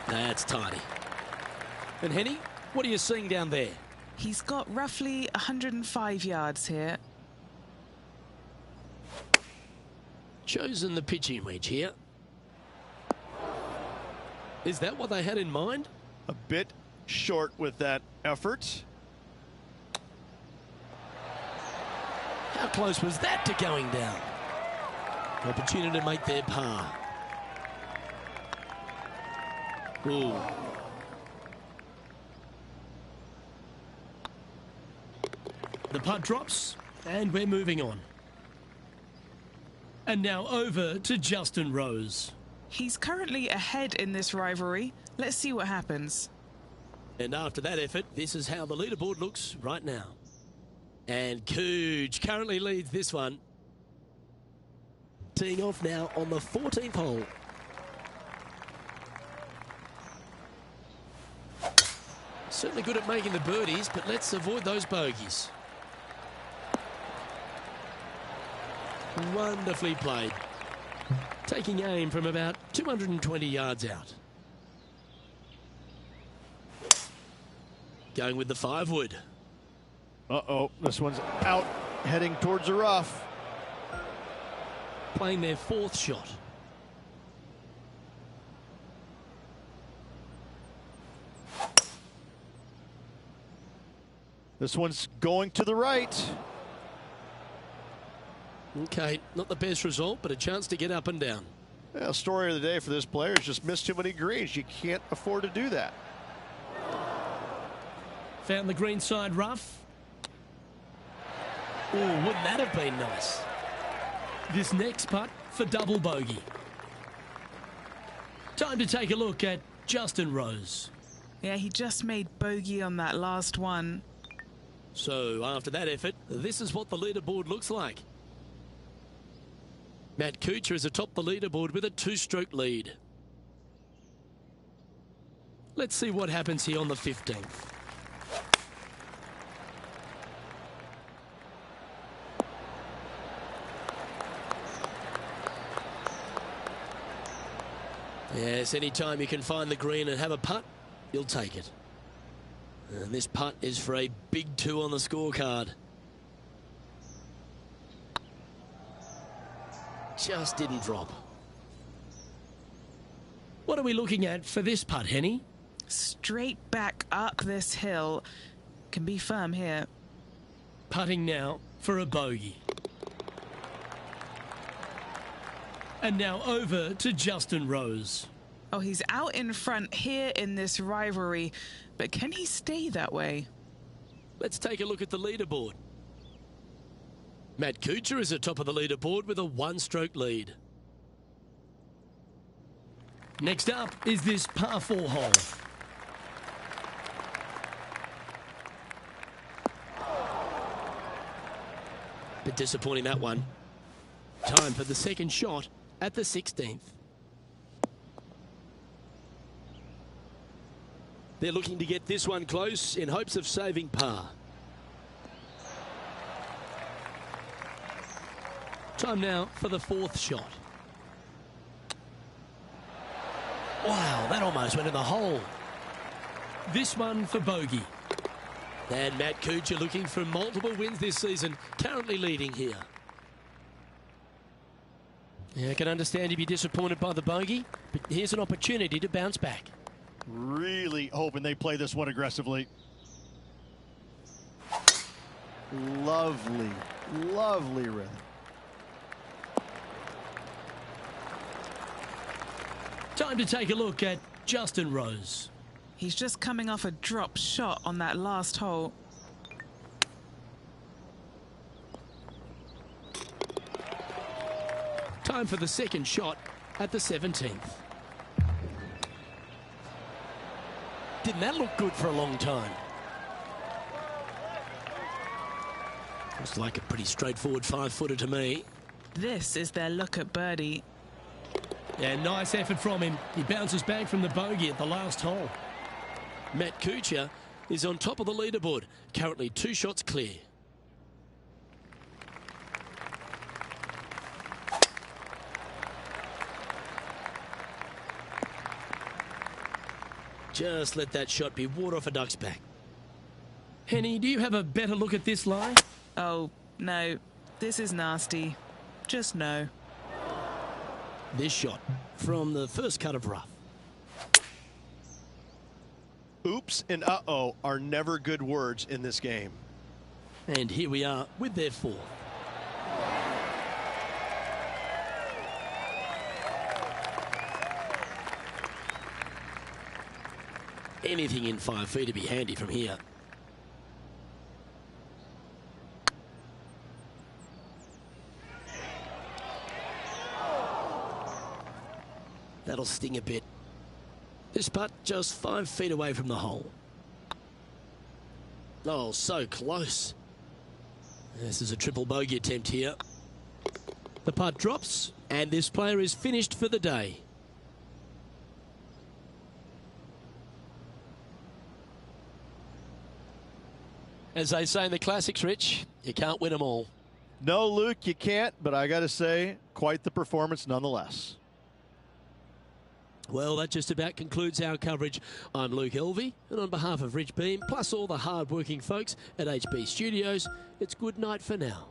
That's tidy. And Henny, what are you seeing down there? He's got roughly 105 yards here. Chosen the pitching wedge here. Is that what they had in mind? A bit short with that effort. How close was that to going down? Opportunity to make their par. Ooh. The putt drops, and we're moving on. And now over to Justin Rose. He's currently ahead in this rivalry. Let's see what happens. And after that effort, this is how the leaderboard looks right now. And Cooch currently leads this one. Teeing off now on the 14th hole. Certainly good at making the birdies, but let's avoid those bogeys. Wonderfully played. Taking aim from about 220 yards out. Going with the 5-wood. Uh-oh, this one's out, heading towards the rough. Playing their 4th shot. This one's going to the right. Okay, not the best result, but a chance to get up and down. Yeah, story of the day for this player is just missed too many greens. You can't afford to do that. Found the green side rough. Oh, wouldn't that have been nice? This next putt for double bogey. Time to take a look at Justin Rose. Yeah, he just made bogey on that last one. So after that effort, this is what the leaderboard looks like. Matt Kuchar is atop the leaderboard with a 2-stroke lead. Let's see what happens here on the 15th. Yes, anytime you can find the green and have a putt, you'll take it. And this putt is for a big 2 on the scorecard. Just didn't drop. What are we looking at for this putt, Henny? Straight back up this hill. Can be firm here. Putting now for a bogey. And now over to Justin Rose. Oh, he's out in front here in this rivalry, but can he stay that way? Let's take a look at the leaderboard. Matt Kuchar is at top of the leaderboard with a 1-stroke lead. Next up is this par 4 hole. Bit disappointing, that one. Time for the 2nd shot at the 16th. They're looking to get this one close in hopes of saving par. Time now for the 4th shot. Wow, that almost went in the hole. This one for bogey. And Matt Kuchar looking for multiple wins this season, currently leading here. Yeah, I can understand you'd be disappointed by the bogey, but here's an opportunity to bounce back. Really hoping they play this one aggressively. Lovely, lovely rhythm. Time to take a look at Justin Rose. He's just coming off a drop shot on that last hole. Time for the 2nd shot at the 17th. Didn't that look good for a long time? Looks like a pretty straightforward 5-footer to me. This is their look at birdie. Yeah, nice effort from him. He bounces back from the bogey at the last hole. Matt Kuchar is on top of the leaderboard, currently 2 shots clear. Just let that shot be water off a duck's back. Henny, do you have a better look at this lie? Oh, no. This is nasty. Just no. This shot from the first cut of rough. Oops and uh-oh are never good words in this game. And here we are with their 4th. Anything in 5 feet to be handy from here. That'll sting a bit. This putt just 5 feet away from the hole. Oh, so close. This is a triple bogey attempt here. The putt drops, and this player is finished for the day. As they say in the classics, Rich, you can't win them all. No, Luke, you can't, but I got to say, quite the performance nonetheless. Well, that just about concludes our coverage. I'm Luke Elvey, and on behalf of Rich Beam, plus all the hard-working folks at HB Studios, it's good night for now.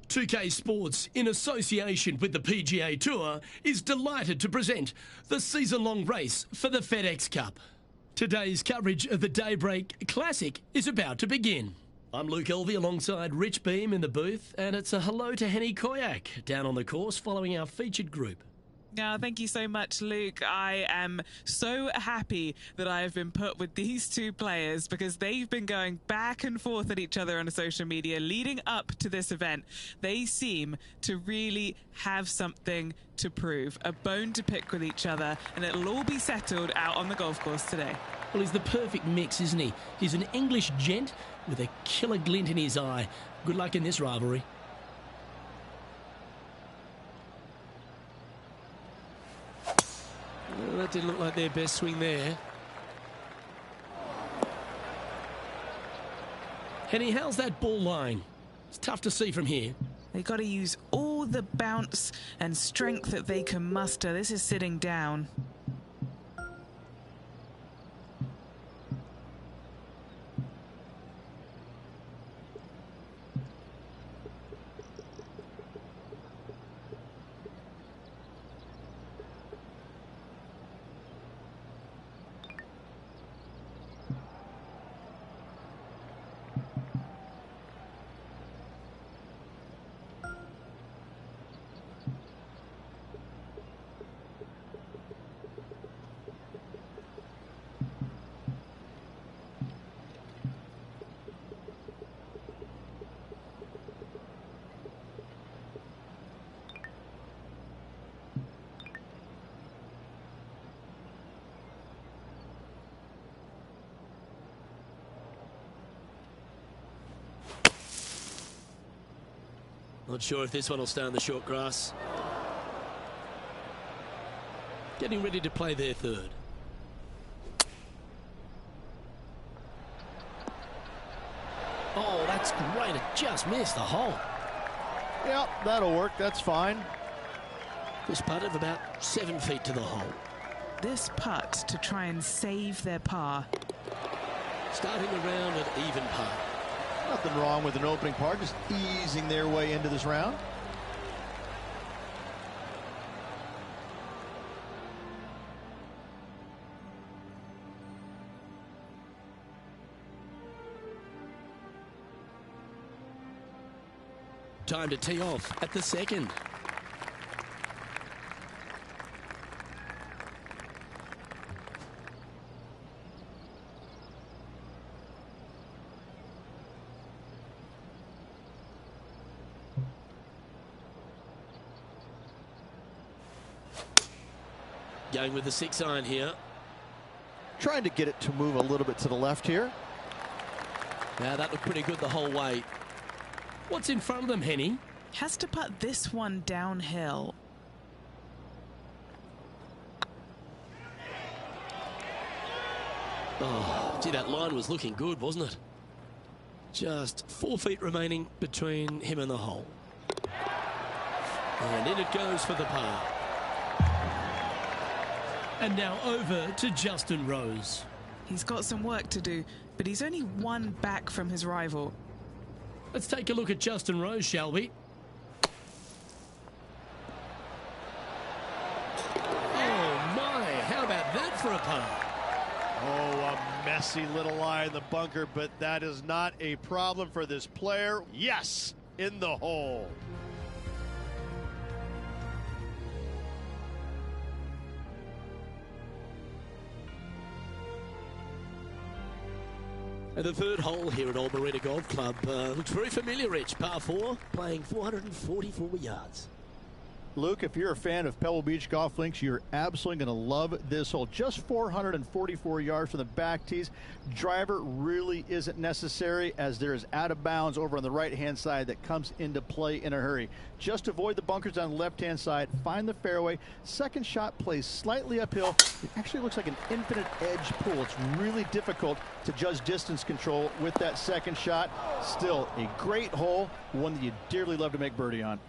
.2K Sports, in association with the PGA Tour, is delighted to present the season-long race for the FedEx Cup. Today's coverage of the Daybreak Classic is about to begin. I'm Luke Elvey alongside Rich Beam in the booth, and it's a hello to Henny Koyak down on the course following our featured group. Oh, thank you so much, Luke. I am so happy that I have been put with these 2 players because they've been going back and forth at each other on social media leading up to this event. They seem to really have something to prove, a bone to pick with each other, and it'll all be settled out on the golf course today. Well, he's the perfect mix, isn't he? He's an English gent with a killer glint in his eye. Good luck in this rivalry. Well, that didn't look like their best swing there. Henny, how's that ball lying? It's tough to see from here. They've got to use all the bounce and strength that they can muster. This is sitting down. Not sure if this one will stay on the short grass. Getting ready to play their third. Oh, that's great. It just missed the hole. Yep, that'll work. That's fine. This putt of about 7 feet to the hole. This putt to try and save their par. Starting the round at even par. Nothing wrong with an opening par, just easing their way into this round. Time to tee off at the second. Going with the 6-iron here. Trying to get it to move a little bit to the left here. Now that looked pretty good the whole way. What's in front of them, Henny? Has to putt this one downhill. Oh, gee, that line was looking good, wasn't it? Just 4 feet remaining between him and the hole. And in it goes for the par. And now over to Justin Rose. He's got some work to do, but he's only one back from his rival. Let's take a look at Justin Rose, shall we? Oh my, how about that for a par? Oh, a messy little lie in the bunker, but that is not a problem for this player. Yes, in the hole. And the third hole here at Old Marina Golf Club looks very familiar, Rich. Par 4, playing 444 yards. Luke, if you're a fan of Pebble Beach Golf Links, you're absolutely going to love this hole. Just 444 yards from the back tees. Driver really isn't necessary, as there is out of bounds over on the right-hand side that comes into play in a hurry. Just avoid the bunkers on the left-hand side. Find the fairway. Second shot plays slightly uphill. It actually looks like an infinite edge pool. It's really difficult to judge distance control with that second shot. Still a great hole, one that you dearly love to make birdie on.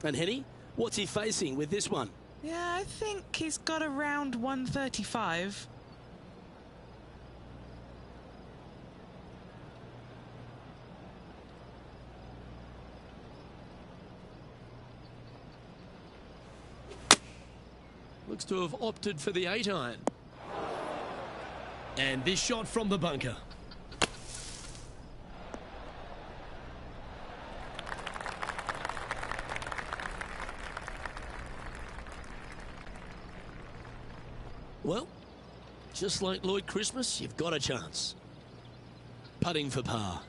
And Henny, what's he facing with this one? Yeah, I think he's got around 135. Looks to have opted for the 8-iron. And this shot from the bunker. Well, just like Lloyd Christmas, you've got a chance. Putting for par.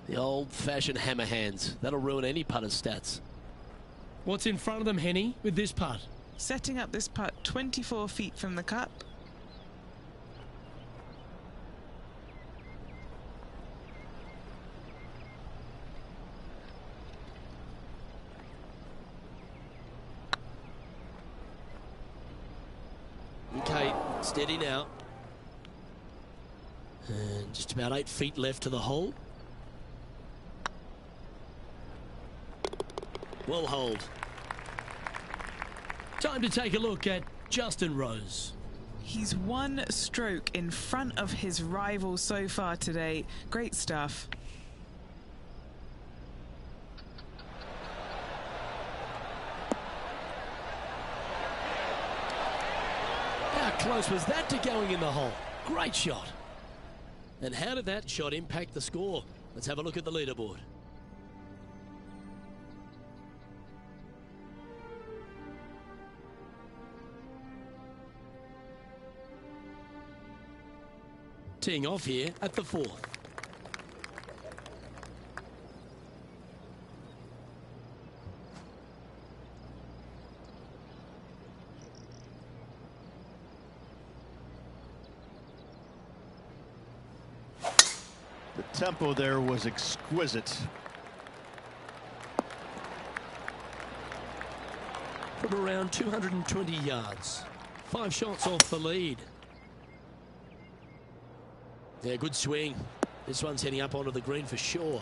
The old-fashioned hammer hands. That'll ruin any putter's stats. What's in front of them, Henny, with this putt? Setting up this putt 24 feet from the cup. Okay, steady now. And just about 8 feet left to the hole. Well hold. Time to take a look at Justin Rose. He's one stroke in front of his rival so far today. Great stuff. How close was that to going in the hole? Great shot. And how did that shot impact the score? Let's have a look at the leaderboard. Teeing off here at the 4th. The tempo there was exquisite. From around 220 yards. 5 shots off the lead. Yeah, good swing. This one's heading up onto the green for sure.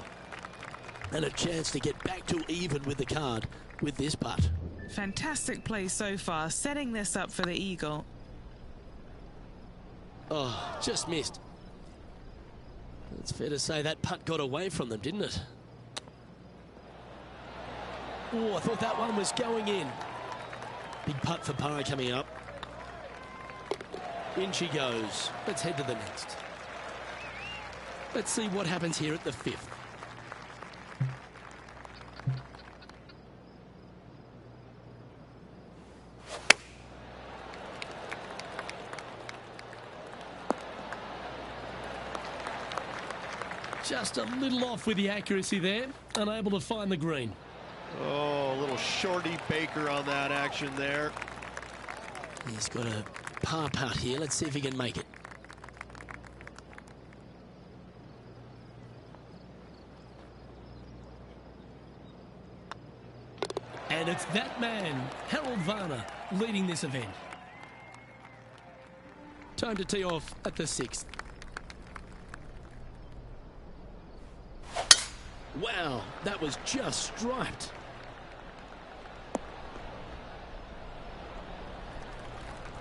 And a chance to get back to even with the card with this putt. Fantastic play so far, setting this up for the eagle. Oh, just missed. It's fair to say that putt got away from them, didn't it? Oh, I thought that one was going in. Big putt for par coming up. In she goes. Let's head to the next. Let's see what happens here at the 5th. Just a little off with the accuracy there. Unable to find the green. Oh, a little shorty Baker on that action there. He's got a par putt here. Let's see if he can make it. And it's that man, Harold Varner, leading this event. Time to tee off at the 6th. Wow, that was just striped.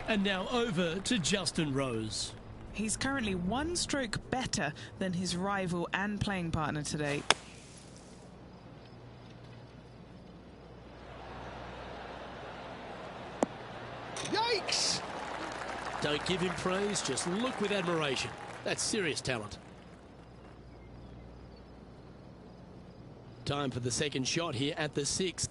And now over to Justin Rose. He's currently 1 stroke better than his rival and playing partner today. Yikes! Don't give him praise, just look with admiration. That's serious talent. Time for the second shot here at the 6th.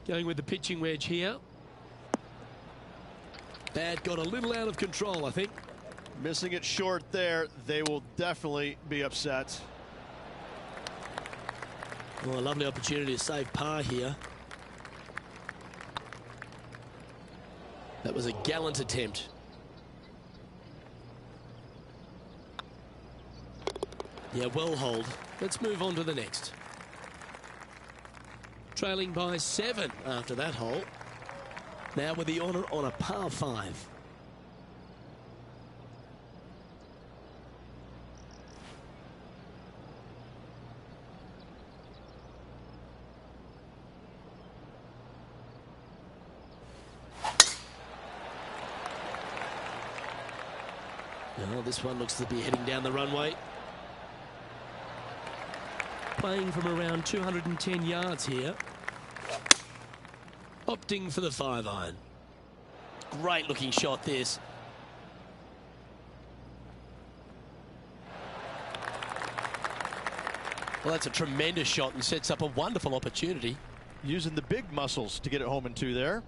Going with the pitching wedge here. That got a little out of control, I think. Missing it short there. They will definitely be upset. Well, a lovely opportunity to save par here. That was a gallant attempt. Yeah, well hold. Let's move on to the next. Trailing by 7 after that hole. Now with the honour on a par 5. Well, this one looks to be heading down the runway. Playing from around 210 yards here. Opting for the 5-iron. Great looking shot this. Well, that's a tremendous shot and sets up a wonderful opportunity. Using the big muscles to get it home in 2 there.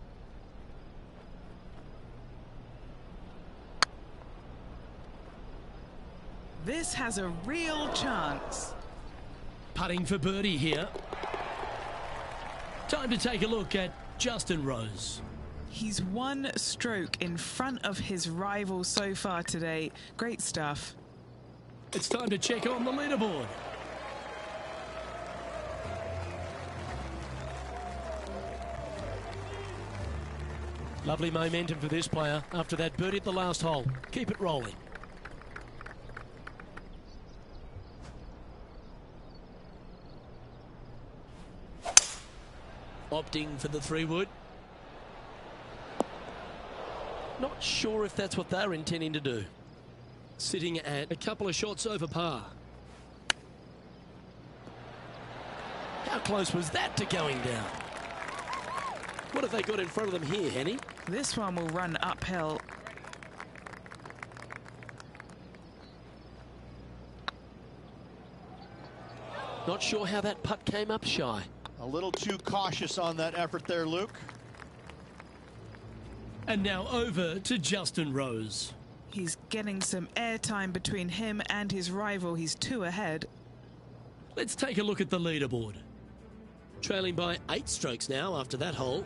This has a real chance. Putting for birdie here. Time to take a look at Justin Rose. He's 1 stroke in front of his rival so far today. Great stuff. It's time to check on the leaderboard. Lovely momentum for this player after that birdie at the last hole. Keep it rolling. Opting for the 3-wood. Not sure if that's what they're intending to do. Sitting at a couple of shots over par. How close was that to going down? What have they got in front of them here, Henny? This one will run uphill. Not sure how that putt came up shy. A little too cautious on that effort there, Luke. And now over to Justin Rose. He's getting some airtime between him and his rival. He's 2 ahead. Let's take a look at the leaderboard. Trailing by 8 strokes now after that hole.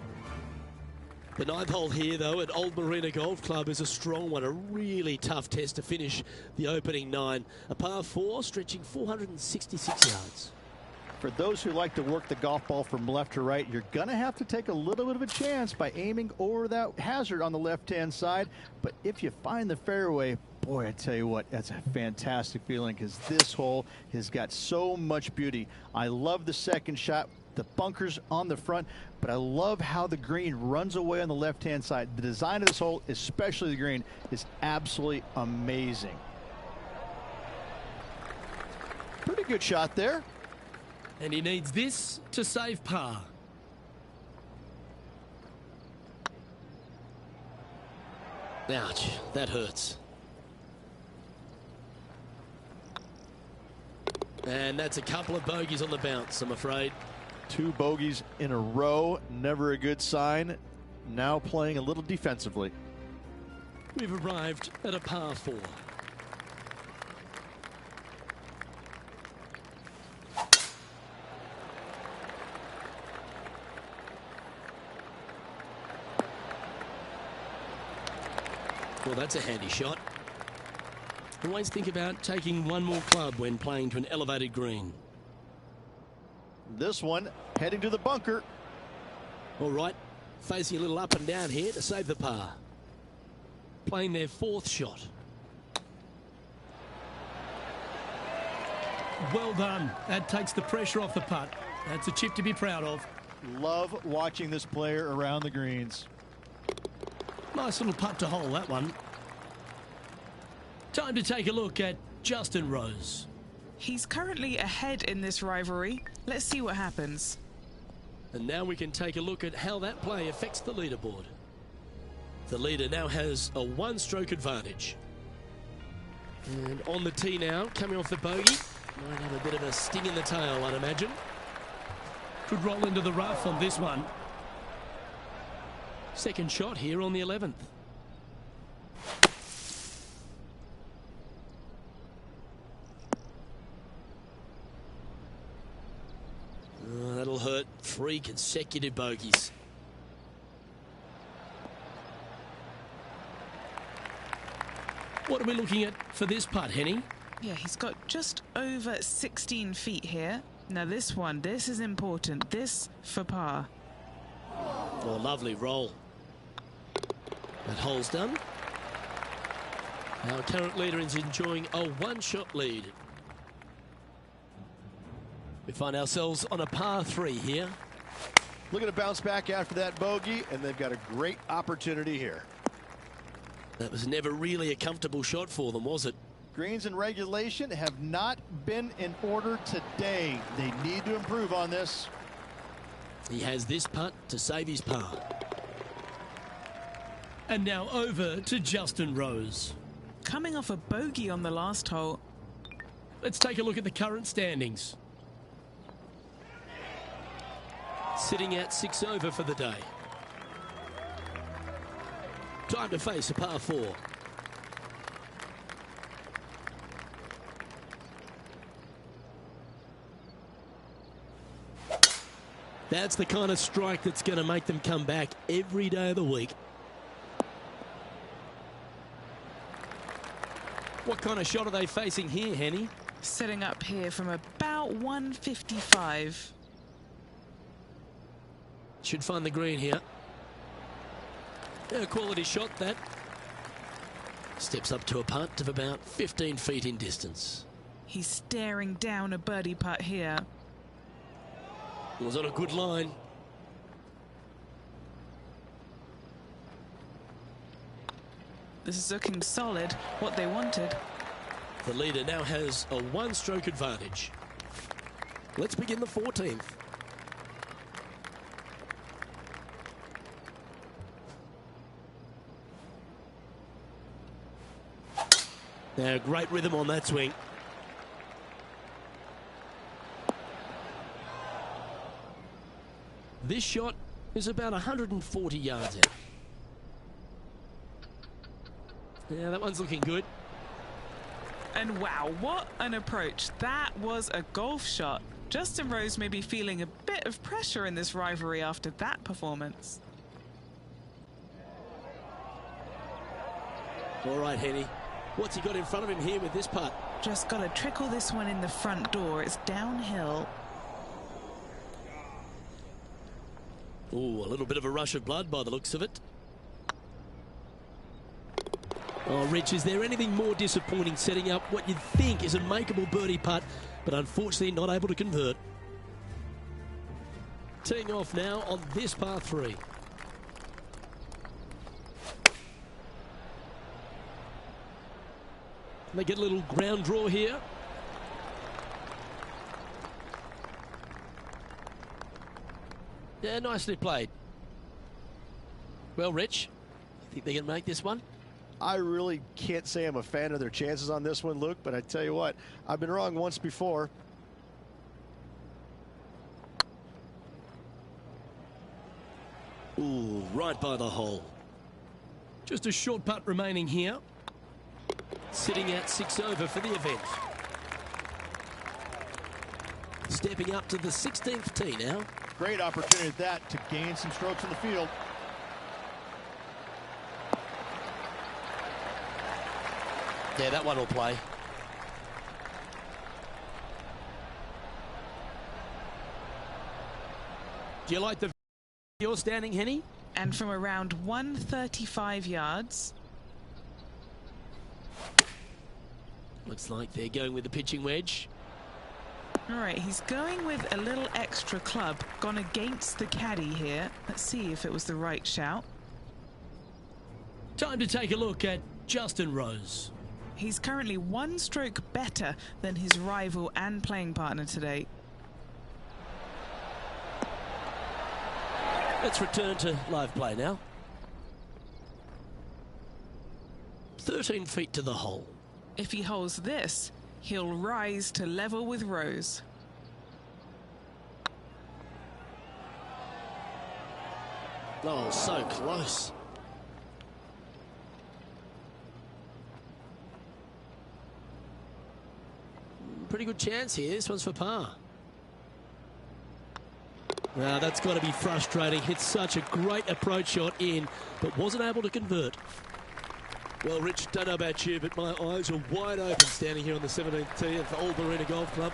The 9th hole here, though, at Old Marina Golf Club is a strong one, a really tough test to finish the opening 9. A par 4 stretching 466 yards. For those who like to work the golf ball from left to right, you're going to have to take a little bit of a chance by aiming over that hazard on the left-hand side. But if you find the fairway, boy, I tell you what, that's a fantastic feeling because this hole has got so much beauty. I love the second shot, the bunkers on the front, but I love how the green runs away on the left-hand side. The design of this hole, especially the green, is absolutely amazing. Pretty good shot there. And he needs this to save par. Ouch, that hurts. And that's a couple of bogeys on the bounce, I'm afraid. 2 bogeys in a row, never a good sign. Now playing a little defensively. We've arrived at a par 4. Well, that's a handy shot. Always think about taking one more club when playing to an elevated green. This one heading to the bunker. All right, facing a little up and down here to save the par. Playing their 4th shot. Well done. That takes the pressure off the putt. That's a chip to be proud of. Love watching this player around the greens. Nice little putt to hole, that one. Time to take a look at Justin Rose. He's currently ahead in this rivalry. Let's see what happens. And now we can take a look at how that play affects the leaderboard. The leader now has a 1-stroke advantage. And on the tee now, coming off the bogey. Might have a bit of a sting in the tail, I'd imagine. Could roll into the rough on this one. Second shot here on the 11th. Oh, that'll hurt. 3 consecutive bogeys. What are we looking at for this putt, Henny? Yeah, he's got just over 16 feet here. Now this is important. This for par. Oh, lovely roll. That hole's done. Our current leader is enjoying a 1-shot lead. We find ourselves on a par 3 here. Looking to bounce back after that bogey, and they've got a great opportunity here. That was never really a comfortable shot for them, was it? Greens in regulation have not been in order today. They need to improve on this. He has this putt to save his par. And now over to Justin Rose. Coming off a bogey on the last hole. Let's take a look at the current standings. Sitting at 6 over for the day. Time to face a par 4. That's the kind of strike that's going to make them come back every day of the week. What kind of shot are they facing here, Henny? Setting up here from about 155. Should find the green here. A quality shot, that. Steps up to a putt of about 15 feet in distance. He's staring down a birdie putt here. It was on a good line. This is looking solid, what they wanted. The leader now has a 1-stroke advantage. Let's begin the 14th. Now, great rhythm on that swing. This shot is about 140 yards out. Yeah, that one's looking good. And wow, what an approach. That was a golf shot. Justin Rose may be feeling a bit of pressure in this rivalry after that performance. All right, Henny. What's he got in front of him here with this putt? Just got to trickle this one in the front door. It's downhill. Ooh, a little bit of a rush of blood by the looks of it. Oh, Rich, is there anything more disappointing setting up what you'd think is a makeable birdie putt, but unfortunately not able to convert? Teeing off now on this par 3. They get a little ground draw here. Yeah, nicely played. Well, Rich, you think they can make this one? I really can't say I'm a fan of their chances on this one, Luke, but I tell you what, I've been wrong once before. Ooh, right by the hole. Just a short putt remaining here. Sitting at 6 over for the event. Stepping up to the 16th tee now. Great opportunity at that to gain some strokes in the field. Yeah, that one will play. Do you like the you're standing, Henny? And from around 135 yards. Looks like they're going with the pitching wedge. All right, he's going with a little extra club, gone against the caddy here. Let's see if it was the right shout. Time to take a look at Justin Rose. He's currently 1 stroke better than his rival and playing partner today. Let's return to live play now. 13 feet to the hole. If he holds this, he'll rise to level with Rose. Oh, so close. Pretty good chance here. This one's for par. Now, that's got to be frustrating. Hit such a great approach shot in, but wasn't able to convert. Well, Rich, don't know about you, but my eyes are wide open standing here on the 17th tee for Old Marina Golf Club.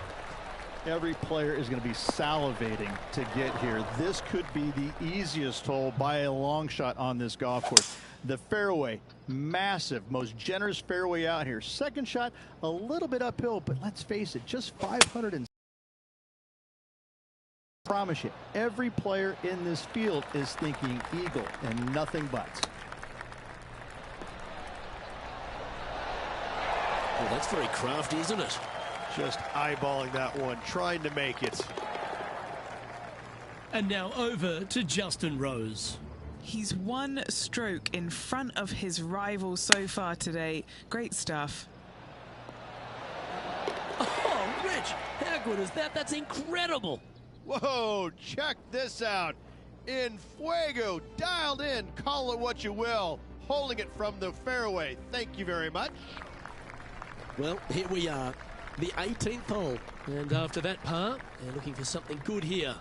Every player is going to be salivating to get here. This could be the easiest hole by a long shot on this golf course. The fairway, massive, most generous fairway out here. Second shot, a little bit uphill, but let's face it, just 500 and promise you, every player in this field is thinking eagle and nothing but. Well, that's very crafty, isn't it? Just eyeballing that one, trying to make it. And now over to Justin Rose. He's 1 stroke in front of his rival so far today. Great stuff. Oh, Rich, how good is that? That's incredible. Whoa, check this out. In fuego, dialed in, call it what you will. Holding it from the fairway. Thank you very much. Well, here we are, the 18th hole. And after that par, they're looking for something good here.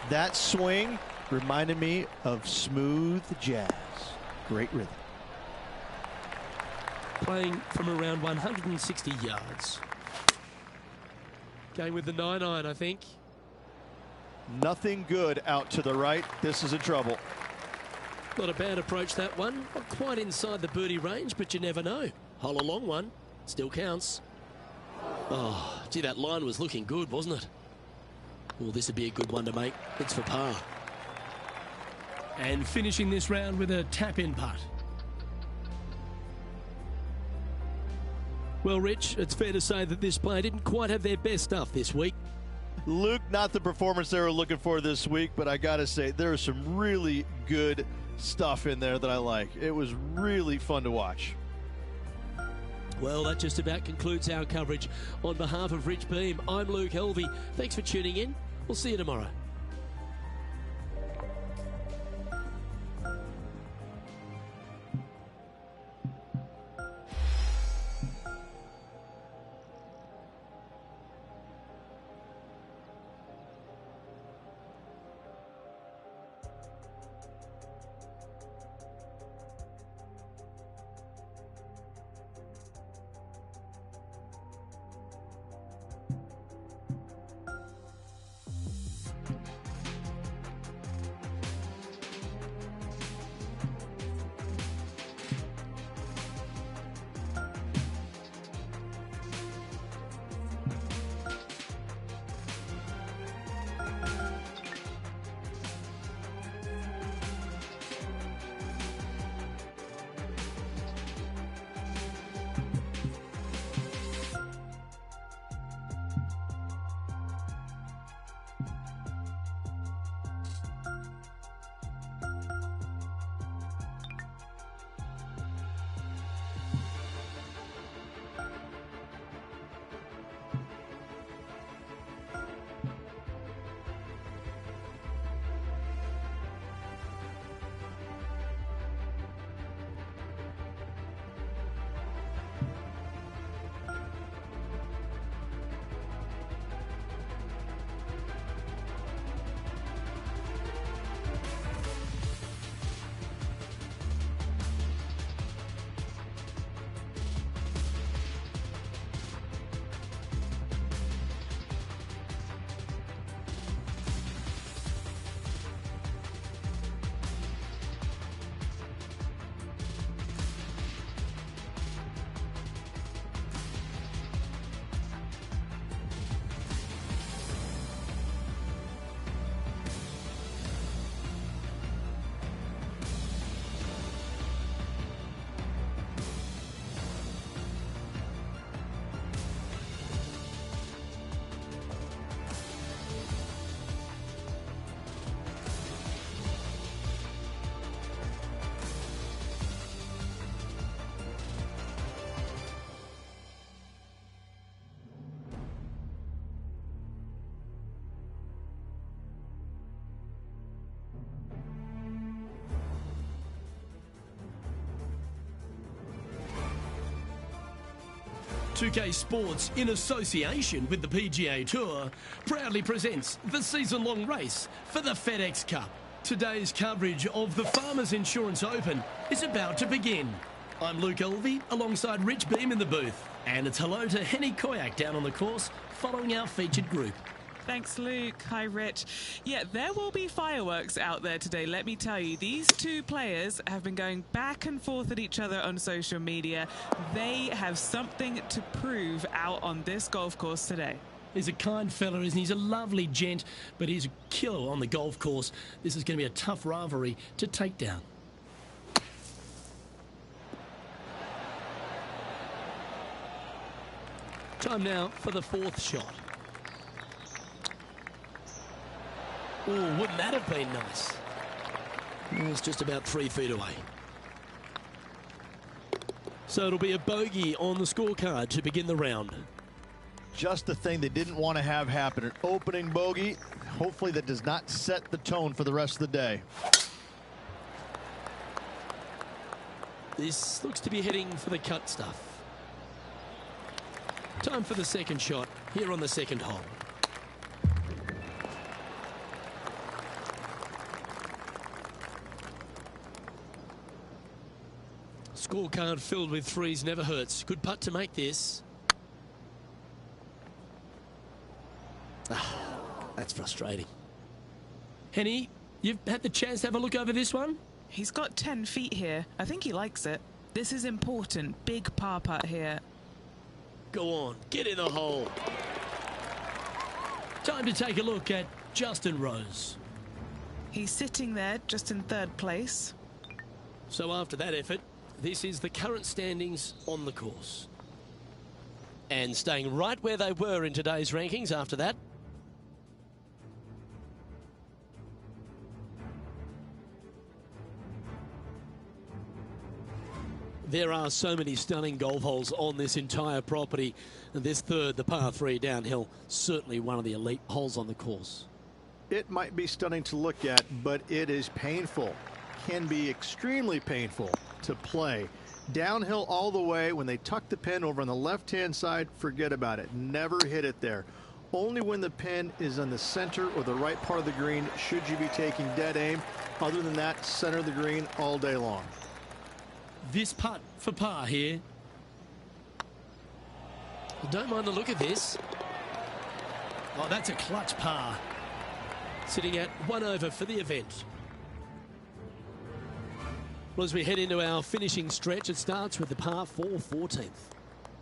That swing reminded me of smooth jazz. Great rhythm. Playing from around 160 yards. Going with the 9-iron, I think. Nothing good out to the right. This is in trouble. Not a bad approach, that one. Not quite inside the birdie range, but you never know. Hole a long one. Still counts. Oh, gee, that line was looking good, wasn't it? Well, this would be a good one to make. It's for par. And finishing this round with a tap-in putt. Well, Rich, it's fair to say that this player didn't quite have their best stuff this week. Luke, not the performance they were looking for this week, but I got to say, there is some really good stuff in there that I like. It was really fun to watch. Well, that just about concludes our coverage. On behalf of Rich Beam, I'm Luke Helvey. Thanks for tuning in. We'll see you tomorrow. 2K Sports, in association with the PGA Tour, proudly presents the season-long race for the FedEx Cup. Today's coverage of the Farmers Insurance Open is about to begin. I'm Luke Elvey, alongside Rich Beam in the booth. And it's hello to Henny Koyak down on the course, following our featured group. Thanks, Luke. Hi, Rich. Yeah, there will be fireworks out there today, let me tell you. These two players have been going back and forth at each other on social media. They have something to prove out on this golf course today. He's a kind fella, isn't he? He's a lovely gent, but he's a killer on the golf course. This is going to be a tough rivalry to take down. Time now for the fourth shot. Oh, wouldn't that have been nice? It's just about 3 feet away. So it'll be a bogey on the scorecard to begin the round. Just the thing they didn't want to have happen. An opening bogey. Hopefully that does not set the tone for the rest of the day. This looks to be heading for the cut stuff. Time for the second shot here on the second hole. Scorecard filled with threes never hurts. Good putt to make this. That's frustrating. Henny, you've had the chance to have a look over this one? He's got 10 feet here. I think he likes it. This is important. Big par putt here. Go on, get in the hole. Time to take a look at Justin Rose. He's sitting there just in third place. So after that effort, this is the current standings on the course. And staying right where they were in today's rankings after that. There are so many stunning golf holes on this entire property. And this third, the par 3 downhill, certainly one of the elite holes on the course. It might be stunning to look at, but it is painful. Can be extremely painful to play. Downhill all the way. When they tuck the pin over on the left-hand side, forget about it. Never hit it there. Only when the pin is on the center or the right part of the green should you be taking dead aim. Other than that, center of the green all day long. This putt for par here. Don't mind the look of this. Oh, that's a clutch par. Sitting at 1 over for the event. Well, as we head into our finishing stretch, it starts with the par 4 14th.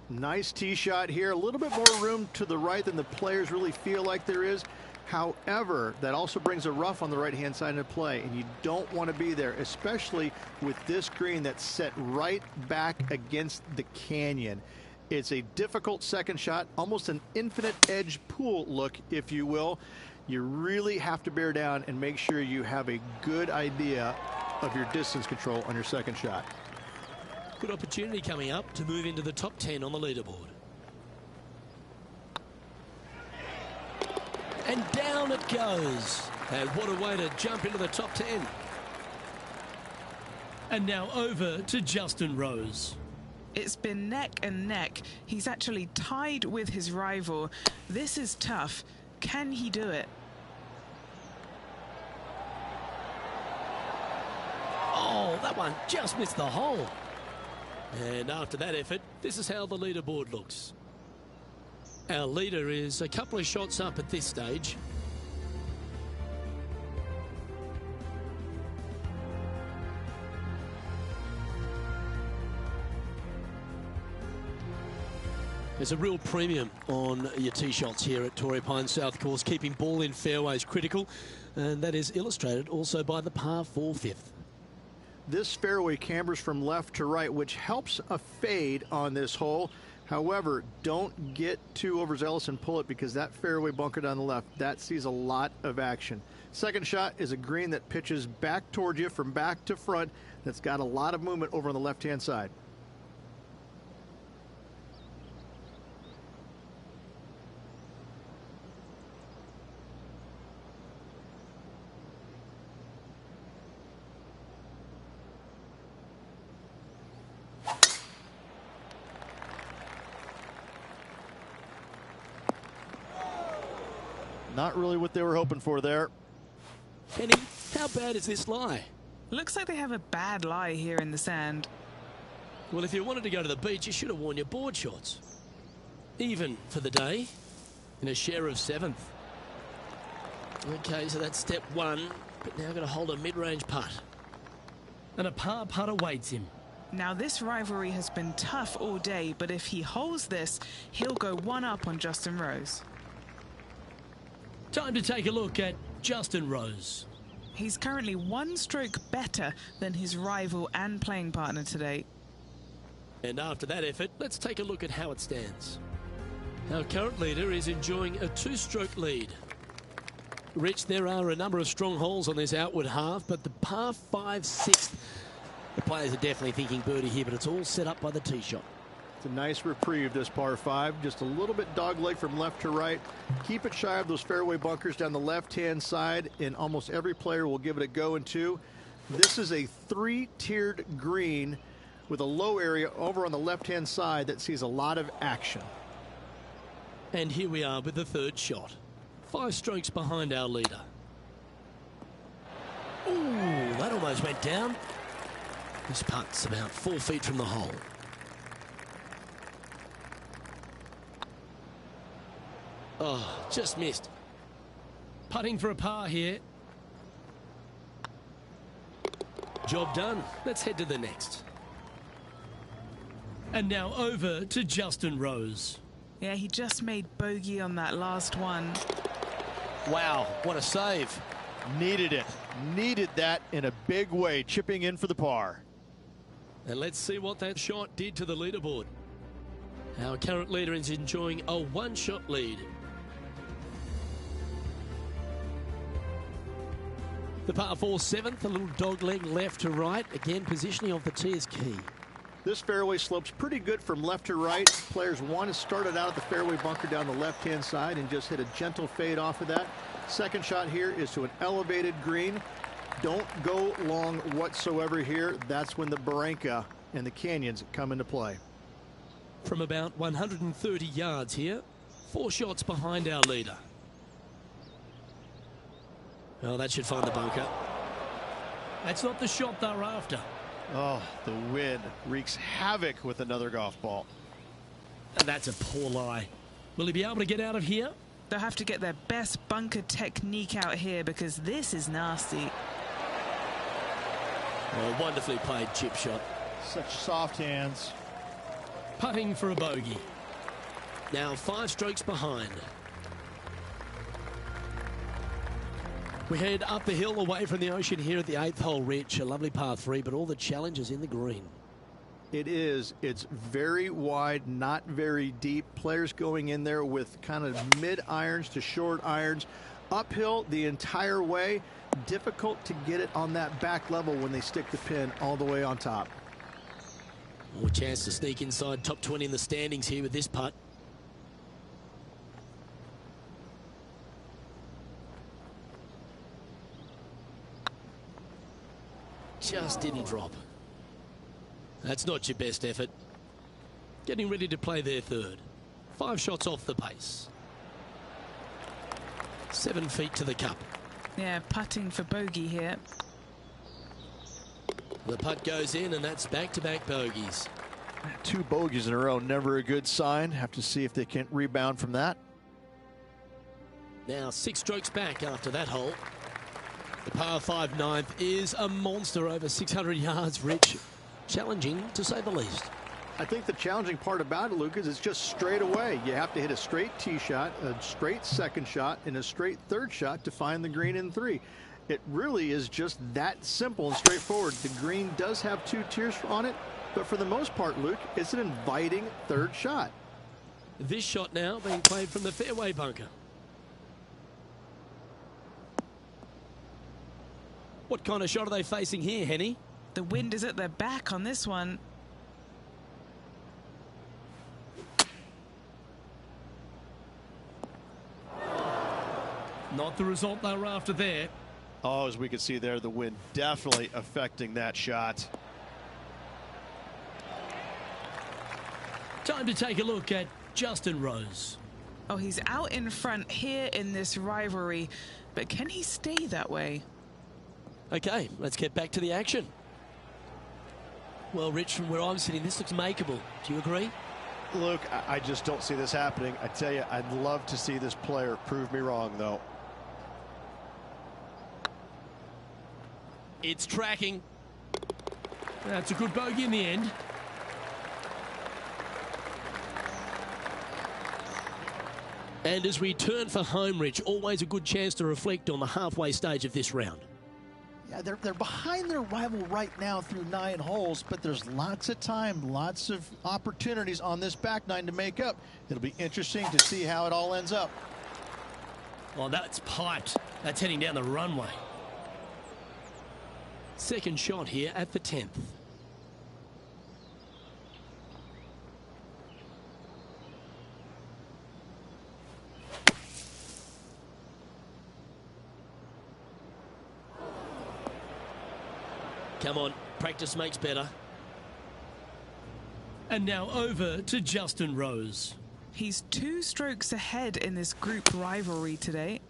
Nice tee shot here. A little bit more room to the right than the players really feel like there is. However, that also brings a rough on the right-hand side into play, and you don't want to be there, especially with this green that's set right back against the canyon. It's a difficult second shot, almost an infinite edge pool look, if you will. You really have to bear down and make sure you have a good idea of your distance control on your second shot. Good opportunity coming up to move into the top 10 on the leaderboard. And down it goes. And what a way to jump into the top 10. And now over to Justin Rose. It's been neck and neck. He's actually tied with his rival. This is tough. Can he do it? Oh, that one just missed the hole. And after that effort, this is how the leaderboard looks. Our leader is a couple of shots up at this stage. There's a real premium on your tee shots here at Torrey Pines South Course. Keeping ball in fairways critical, and that is illustrated also by the par 4 5th. This fairway cambers from left to right, which helps a fade on this hole. However, don't get too overzealous and pull it, because that fairway bunker down the left, that sees a lot of action. Second shot is a green that pitches back towards you from back to front. That's got a lot of movement over on the left-hand side. Not really what they were hoping for there. Kenny, how bad is this lie? Looks like they have a bad lie here in the sand. Well, if you wanted to go to the beach, you should have worn your board shorts. Even for the day, in a share of 7th. Okay, so that's step 1, but now got to hold a mid-range putt. And a par putt awaits him. Now this rivalry has been tough all day, but if he holds this, he'll go 1 up on Justin Rose. Time to take a look at Justin Rose. He's currently 1 stroke better than his rival and playing partner today. And after that effort, let's take a look at how it stands. Our current leader is enjoying a 2-stroke lead. Rich, there are a number of strong holes on this outward half, but the par 5 6th, the players are definitely thinking birdie here, but it's all set up by the tee shot. It's a nice reprieve, this par 5. Just a little bit dogleg from left to right. Keep it shy of those fairway bunkers down the left-hand side, and almost every player will give it a go in 2. This is a 3-tiered green with a low area over on the left-hand side that sees a lot of action. And here we are with the 3rd shot. 5 strokes behind our leader. Ooh, that almost went down. This putt's about 4 feet from the hole. Oh, just missed. Putting for a par here. Job done. Let's head to the next. And now over to Justin Rose. Yeah, he just made bogey on that last one. Wow, what a save. Needed it. Needed that in a big way, chipping in for the par. And let's see what that shot did to the leaderboard. Our current leader is enjoying a 1-shot lead. The par 4 7th, a little dog leg left to right. Again, positioning of the tee is key. This fairway slopes pretty good from left to right. Players 1 has started out at the fairway bunker down the left-hand side and just hit a gentle fade off of that. Second shot here is to an elevated green. Don't go long whatsoever here. That's when the barranca and the canyons come into play. From about 130 yards here, 4 shots behind our leader. Well, that should find the bunker. That's not the shot they're after. Oh, the wind wreaks havoc with another golf ball. And that's a poor lie. Will he be able to get out of here? They'll have to get their best bunker technique out here because this is nasty. Well, wonderfully played chip shot. Such soft hands. Putting for a bogey. Now 5 strokes behind. We head up the hill away from the ocean here at the 8th hole, Rich. A lovely par 3, but all the challenges in the green. It is. It's very wide, not very deep. Players going in there with kind of mid irons to short irons. Uphill the entire way. Difficult to get it on that back level when they stick the pin all the way on top. More chance to sneak inside top 20 in the standings here with this putt. Just didn't drop. That's not your best effort. Getting ready to play their 3rd. 5 shots off the pace. 7 feet to the cup. Yeah, putting for bogey here. The putt goes in, and that's back-to-back bogeys. 2 bogeys in a row, never a good sign. Have to see if they can rebound from that. Now 6 strokes back after that hole. The par 5 9th is a monster over 600 yards, Rich. Challenging, to say the least. I think the challenging part about it, Luke, is it's just straight away. You have to hit a straight tee shot, a straight second shot, and a straight third shot to find the green in 3. It really is just that simple and straightforward. The green does have 2 tiers on it, but for the most part, Luke, it's an inviting third shot. This shot now being played from the fairway bunker. What kind of shot are they facing here, Henny? The wind is at their back on this one. Not the result they were after there. Oh, as we can see there, the wind definitely affecting that shot. Time to take a look at Justin Rose. Oh, he's out in front here in this rivalry, but can he stay that way? Okay, let's get back to the action. Well, Rich, from where I'm sitting, this looks makeable. Do you agree? Luke, I just don't see this happening. I tell you, I'd love to see this player prove me wrong, though. It's tracking. That's a good bogey in the end. And as we turn for home, Rich, always a good chance to reflect on the halfway stage of this round. Yeah, they're behind their rival right now through 9 holes, but there's lots of time, lots of opportunities on this back 9 to make up. It'll be interesting to see how it all ends up. Oh, that's piped. That's heading down the runway. Second shot here at the 10th. Come on, practice makes better. And now over to Justin Rose. He's 2 strokes ahead in this group rivalry today.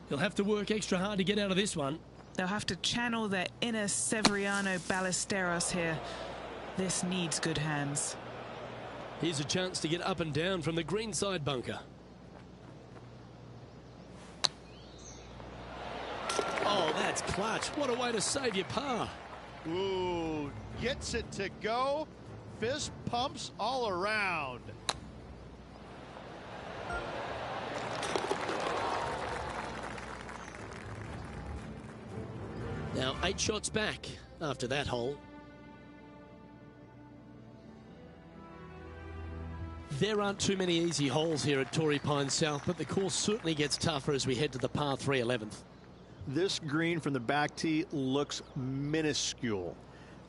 He'll have to work extra hard to get out of this one. They'll have to channel their inner Severiano Ballesteros here. This needs good hands. Here's a chance to get up and down from the greenside bunker. Oh, that's clutch. What a way to save your par. Ooh, gets it to go. Fist pumps all around. Now 8 shots back after that hole. There aren't too many easy holes here at Torrey Pines South, but the course certainly gets tougher as we head to the par 3 11th. This green from the back tee looks minuscule.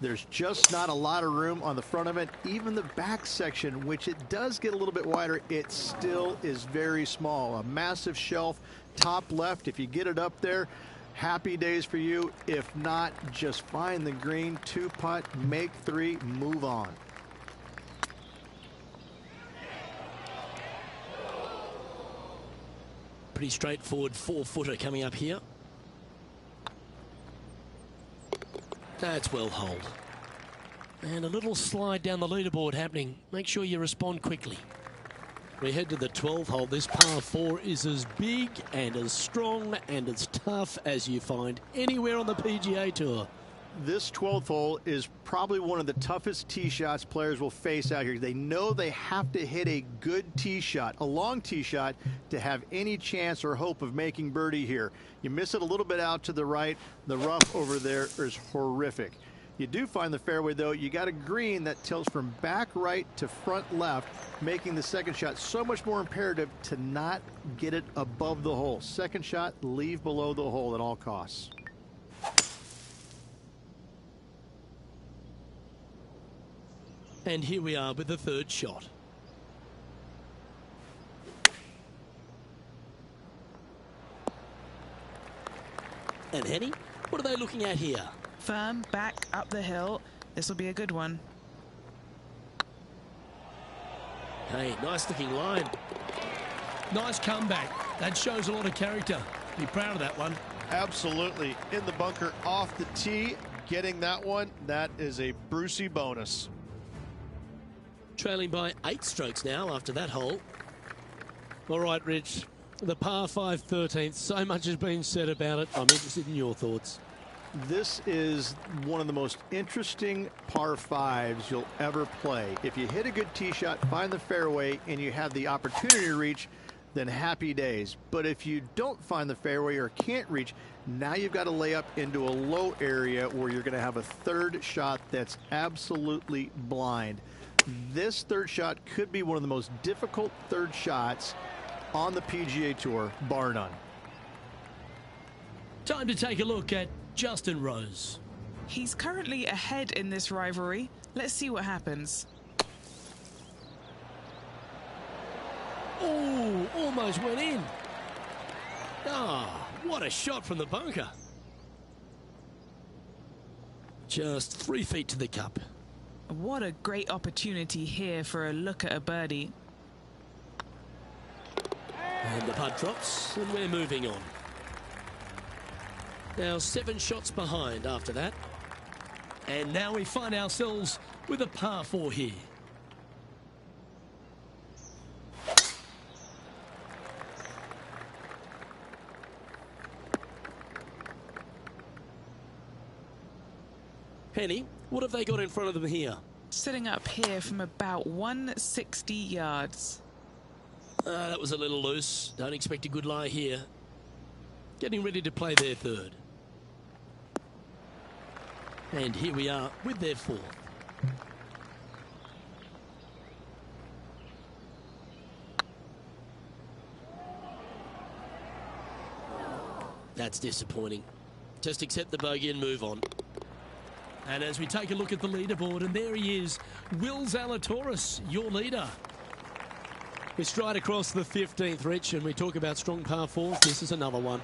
There's just not a lot of room on the front of it. Even the back section, which it does get a little bit wider, it still is very small. A massive shelf, top left. If you get it up there, happy days for you. If not, just find the green, 2-putt, make 3, move on. Pretty straightforward 4-footer coming up here. That's well holed. And a little slide down the leaderboard happening. Make sure you respond quickly. We head to the 12th hole. This par 4 is as big and as strong and as tough as you find anywhere on the PGA Tour. This 12th hole is probably one of the toughest tee shots players will face out here. They know they have to hit a good tee shot, a long tee shot, to have any chance or hope of making birdie here. You miss it a little bit out to the right, the rough over there is horrific. You do find the fairway, though. You got a green that tilts from back right to front left, making the second shot so much more imperative to not get it above the hole. Second shot, leave below the hole at all costs. And here we are with the 3rd shot. And Henny, what are they looking at here? Firm, back, up the hill. This will be a good one. Hey, nice looking line. Nice comeback. That shows a lot of character. Be proud of that one. Absolutely. In the bunker, off the tee, getting that one, that is a Brucey bonus. Trailing by 8 strokes now after that hole. All right, Rich, the par 5 13th, so much has been said about it. I'm interested in your thoughts. This is one of the most interesting par 5s you'll ever play. If you hit a good tee shot, find the fairway, and you have the opportunity to reach, then happy days. But if you don't find the fairway or can't reach, now you've got to lay up into a low area where you're going to have a 3rd shot that's absolutely blind. This 3rd shot could be one of the most difficult 3rd shots on the PGA Tour, bar none. Time to take a look at Justin Rose. He's currently ahead in this rivalry. Let's see what happens. Oh, almost went in. Ah, what a shot from the bunker. Just 3 feet to the cup. What a great opportunity here for a look at a birdie. And the putt drops, and we're moving on. Now 7 shots behind after that. And now we find ourselves with a par 4 here. Penny, what have they got in front of them here? Sitting up here from about 160 yards. That was a little loose. Don't expect a good lie here. Getting ready to play their third. And here we are with their fourth. That's disappointing. Just accept the bogey and move on. And as we take a look at the leaderboard, and there he is, Will Zalatoris, your leader. We stride across the 15th, Rich, and we talk about strong par 4s. This is another one.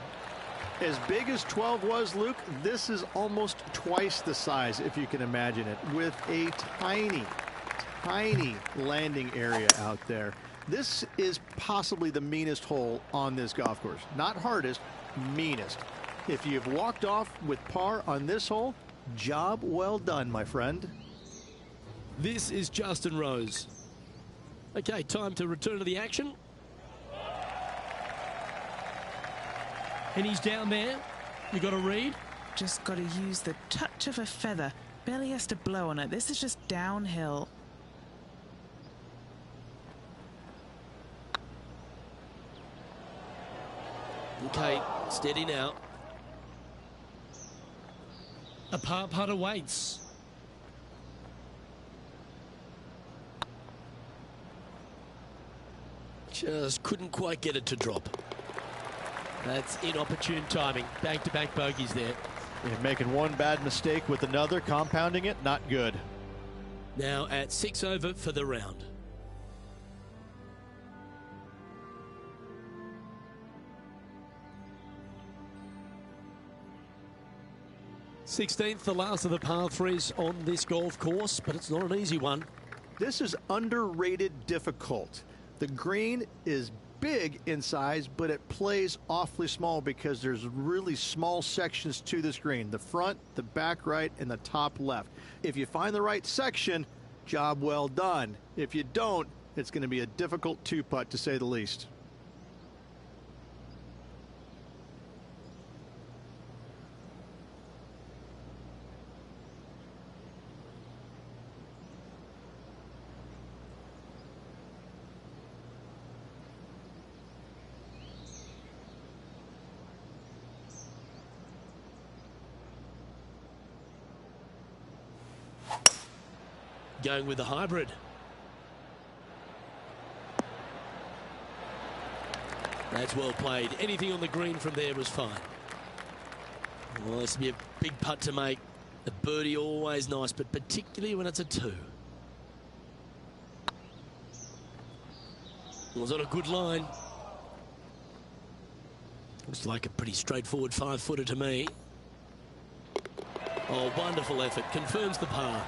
As big as 12 was, Luke, this is almost twice the size, if you can imagine it, with a tiny, tiny landing area out there. This is possibly the meanest hole on this golf course. Not hardest, meanest. If you've walked off with par on this hole, job well done, my friend. This is Justin Rose. Okay, time to return to the action. And he's down there. You got to read. Just got to use the touch of a feather. Barely has to blow on it. This is just downhill. Okay, steady now. A par putt awaits. Just couldn't quite get it to drop. That's inopportune timing. Back-to-back bogeys there. Yeah, making one bad mistake with another, compounding it, not good. Now at 6 over for the round. '16th, the last of the par 3s on this golf course, but it's not an easy one. This is underrated difficult. The green is big in size, but it plays awfully small because there's really small sections to this green. The front, the back right, and the top left. If you find the right section, job well done. If you don't, it's going to be a difficult 2-putt to say the least. Going with the hybrid. That's well played. Anything on the green from there was fine. Well, this will be a big putt to make. A birdie always nice, but particularly when it's a 2. Was on a good line. Looks like a pretty straightforward 5-footer to me. Oh, wonderful effort. Confirms the par.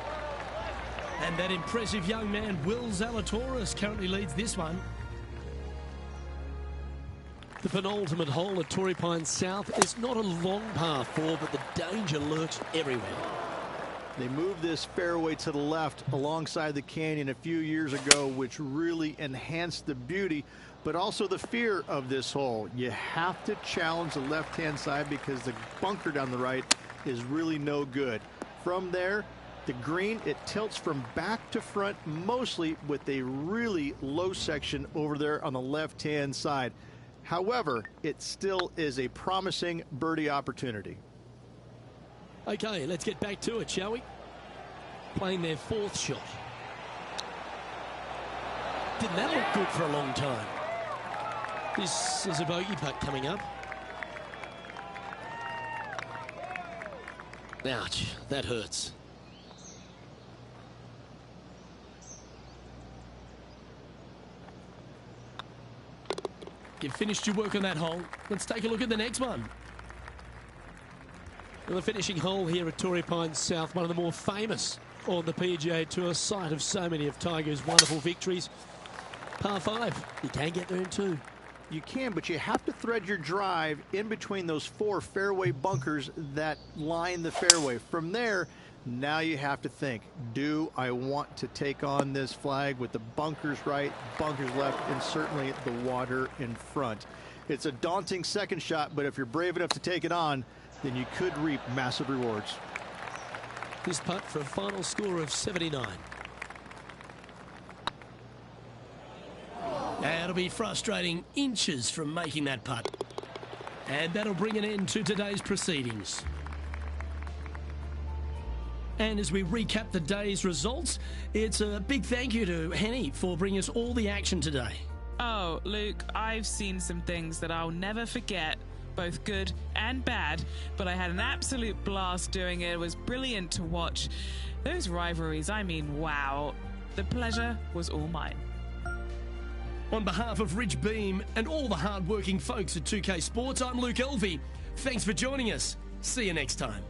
And that impressive young man, Will Zalatoris, currently leads this one. The penultimate hole at Torrey Pines South is not a long par 4, but the danger lurks everywhere. They moved this fairway to the left alongside the canyon a few years ago, which really enhanced the beauty, but also the fear of this hole. You have to challenge the left-hand side because the bunker down the right is really no good. From there, the green, it tilts from back to front, mostly with a really low section over there on the left-hand side. However, it still is a promising birdie opportunity. Okay, let's get back to it, shall we? Playing their 4th shot. Didn't that look good for a long time? This is a bogey putt coming up. Ouch, that hurts. You've finished your work on that hole. Let's take a look at the next one. Well, the finishing hole here at Torrey Pines South, one of the more famous on the PGA Tour, site of so many of Tiger's wonderful victories. Par 5, you can get there in 2. You can, but you have to thread your drive in between those 4 fairway bunkers that line the fairway. From there, now you have to think, do I want to take on this flag with the bunkers right, bunkers left, and certainly the water in front? It's a daunting second shot, but if you're brave enough to take it on, then you could reap massive rewards. This putt for a final score of 79. That'll be frustrating, inches from making that putt. And that'll bring an end to today's proceedings. And as we recap the day's results, it's a big thank you to Henny for bringing us all the action today. Oh, Luke, I've seen some things that I'll never forget, both good and bad, but I had an absolute blast doing it. It was brilliant to watch. Those rivalries, I mean, wow. The pleasure was all mine. On behalf of Rich Beam and all the hard-working folks at 2K Sports, I'm Luke Elvey. Thanks for joining us. See you next time.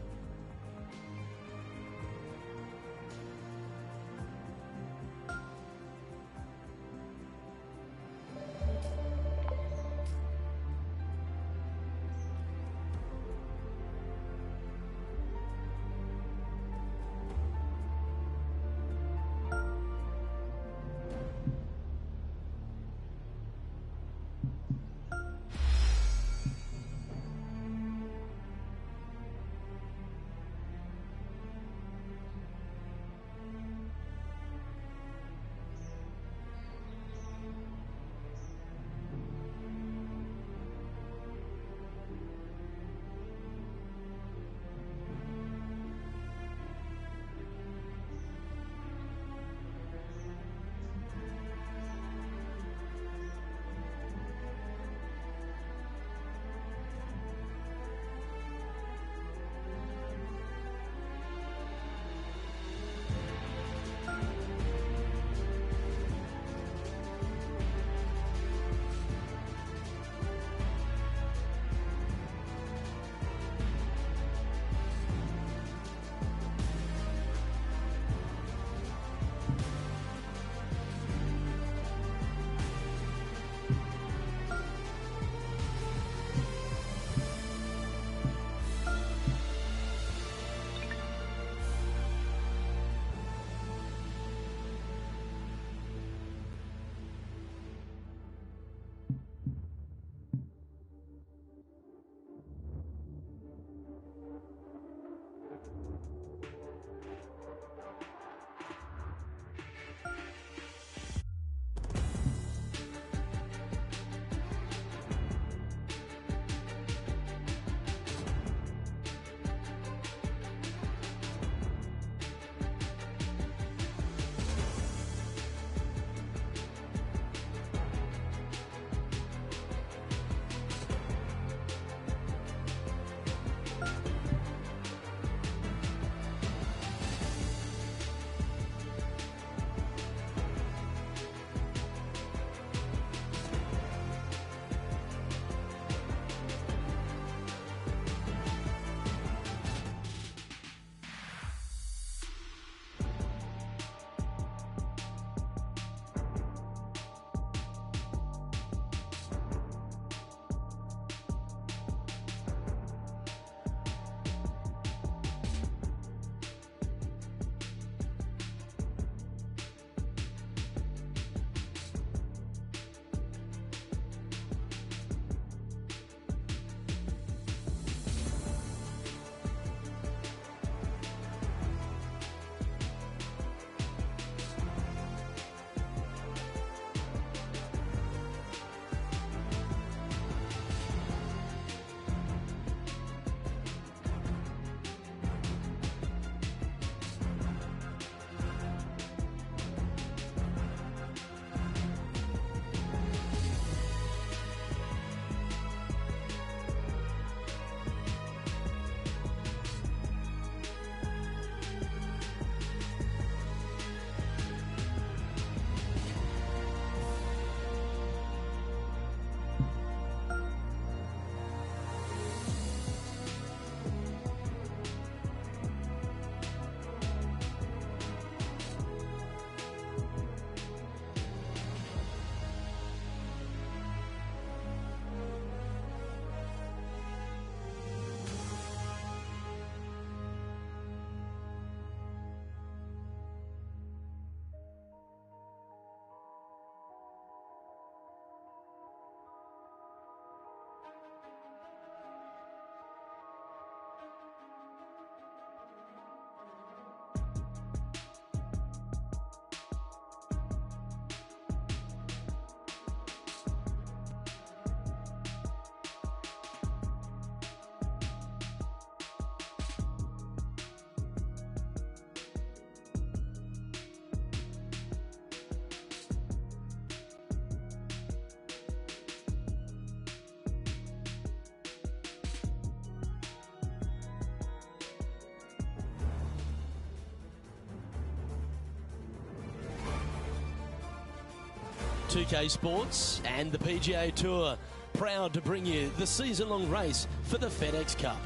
2K Sports and the PGA Tour, proud to bring you the season-long race for the FedEx Cup.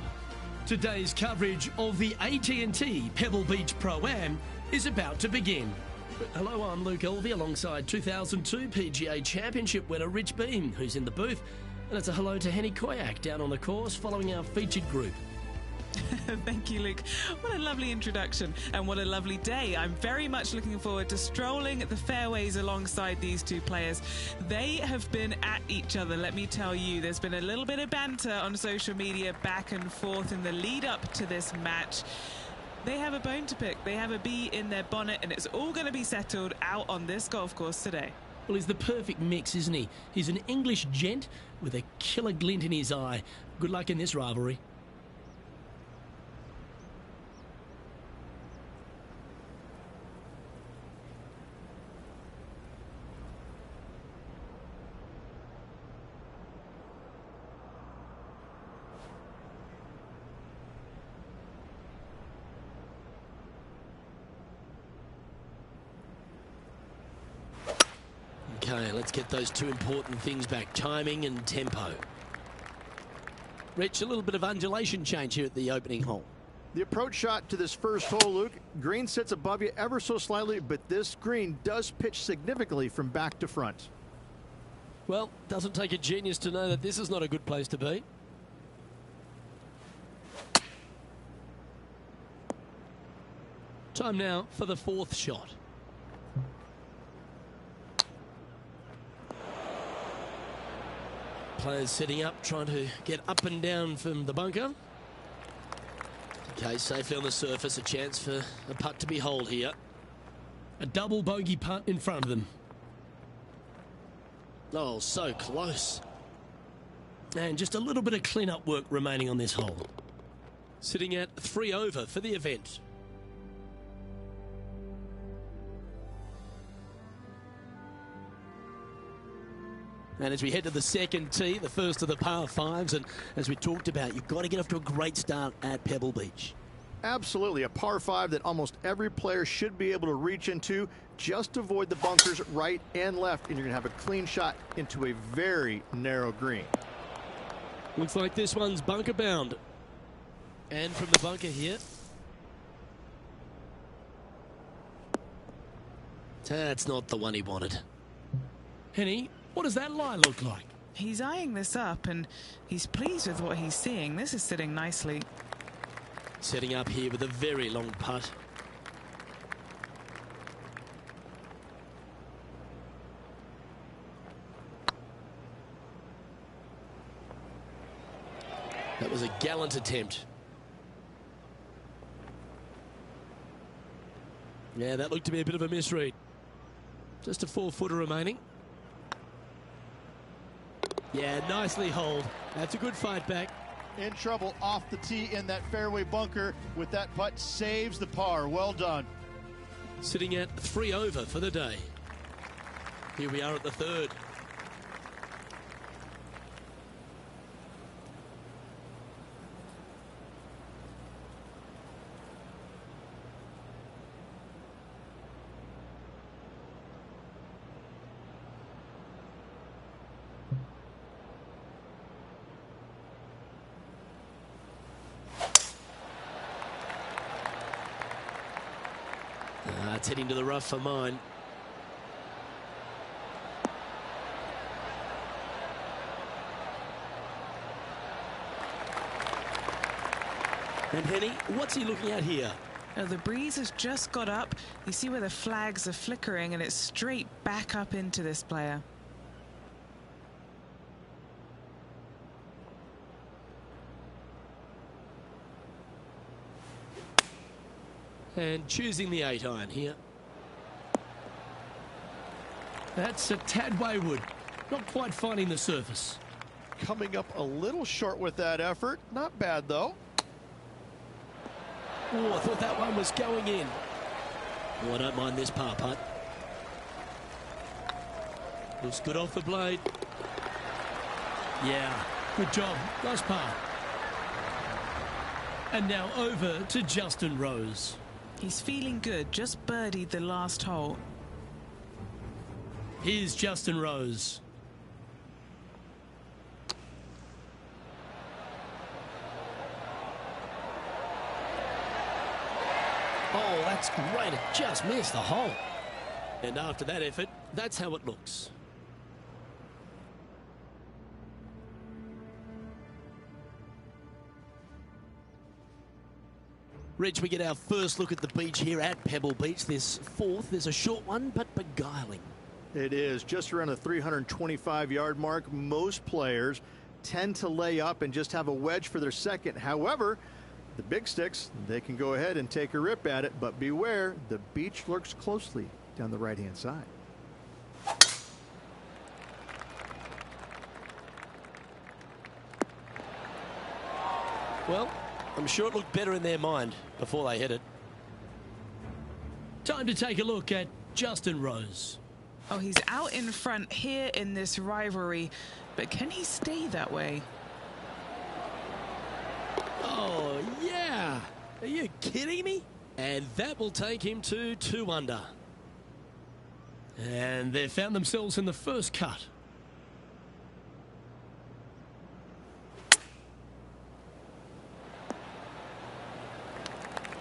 Today's coverage of the AT&T Pebble Beach Pro-Am is about to begin. Hello, I'm Luke Elvey alongside 2002 PGA Championship winner Rich Beem, who's in the booth. And it's a hello to Henny Koyak down on the course following our featured group. Thank you, Luke. What a lovely introduction and what a lovely day. I'm very much looking forward to strolling the fairways alongside these two players. They have been at each other, let me tell you. There's been a little bit of banter on social media back and forth in the lead up to this match. They have a bone to pick. They have a bee in their bonnet, and it's all going to be settled out on this golf course today. Well, he's the perfect mix, isn't he? He's an English gent with a killer glint in his eye. Good luck in this rivalry. Okay, let's get those two important things back, timing and tempo. Rich, a little bit of undulation change here at the opening hole. The approach shot to this first hole, Luke, green sits above you ever so slightly, but this green does pitch significantly from back to front. Well, doesn't take a genius to know that this is not a good place to be. Time now for the fourth shot. Players setting up, trying to get up and down from the bunker. Okay, safely on the surface, a chance for a putt to be holed here. A double bogey putt in front of them. Oh, so close. And just a little bit of clean-up work remaining on this hole. Sitting at 3 over for the event. And as we head to the second tee, the first of the par fives, and as we talked about, you've got to get off to a great start at Pebble Beach. Absolutely, a par 5 that almost every player should be able to reach into. Just avoid the bunkers right and left, and you're going to have a clean shot into a very narrow green. Looks like this one's bunker bound. And from the bunker here. That's not the one he wanted. Henny, what does that lie look like? He's eyeing this up, and he's pleased with what he's seeing. This is sitting nicely. Setting up here with a very long putt. That was a gallant attempt. Yeah, that looked to be a bit of a misread. Just a 4-footer remaining. Yeah, nicely holed. That's a good fight back. In trouble off the tee in that fairway bunker with that putt, saves the par. Well done. Sitting at 3 over for the day. Here we are at the third. It's heading to the rough for mine. And Henny, what's he looking at here? Now, the breeze has just got up. You see where the flags are flickering, and it's straight back up into this player. And choosing the 8-iron here. That's a tad wayward. Not quite finding the surface. Coming up a little short with that effort. Not bad, though. Oh, I thought that one was going in. Oh, I don't mind this par putt. Looks good off the blade. Yeah, good job. Nice par. And now over to Justin Rose. He's feeling good. Just birdied the last hole. Here's Justin Rose. Oh, that's great. It just missed the hole. And after that effort, that's how it looks. Rich, we get our first look at the beach here at Pebble Beach. This fourth is a short one, but beguiling. It is just around the 325-yard mark. Most players tend to lay up and just have a wedge for their second. However, the big sticks, they can go ahead and take a rip at it, but beware, the beach lurks closely down the right-hand side. Well, I'm sure it looked better in their mind before they hit it. Time to take a look at Justin Rose. Oh, he's out in front here in this rivalry, but can he stay that way? Oh, yeah. Are you kidding me? And that will take him to 2 under. And they've found themselves in the first cut.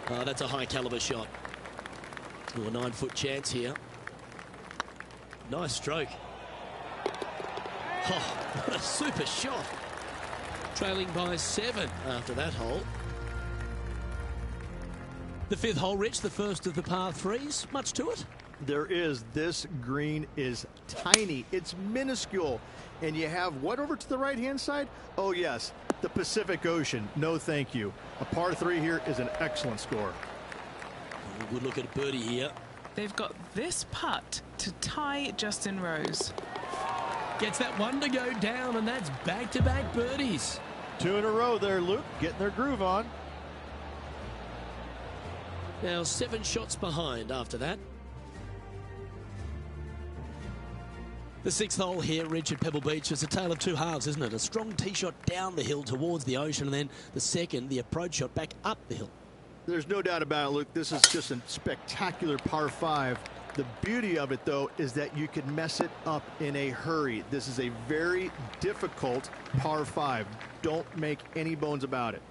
Oh, that's a high caliber shot. Oh, a 9-foot chance here. Nice stroke. Oh, what a super shot. Trailing by 7 after that hole. The 5th hole, Rich, the first of the par 3s. Much to it? There is. This green is tiny. It's minuscule. And you have what over to the right-hand side? Oh, yes, the Pacific Ocean. No, thank you. A par 3 here is an excellent score. Oh, good look at a birdie here. They've got this putt to tie Justin Rose. Gets that one to go down, and that's back-to-back birdies. 2 in a row there, Luke, getting their groove on. Now 7 shots behind after that. The 6th hole here, Rich, at Pebble Beach, is a tale of 2 halves, isn't it? A strong tee shot down the hill towards the ocean, and then the second, the approach shot back up the hill. There's no doubt about it, Luke. This is just a spectacular par 5. The beauty of it, though, is that you can mess it up in a hurry. This is a very difficult par 5. Don't make any bones about it.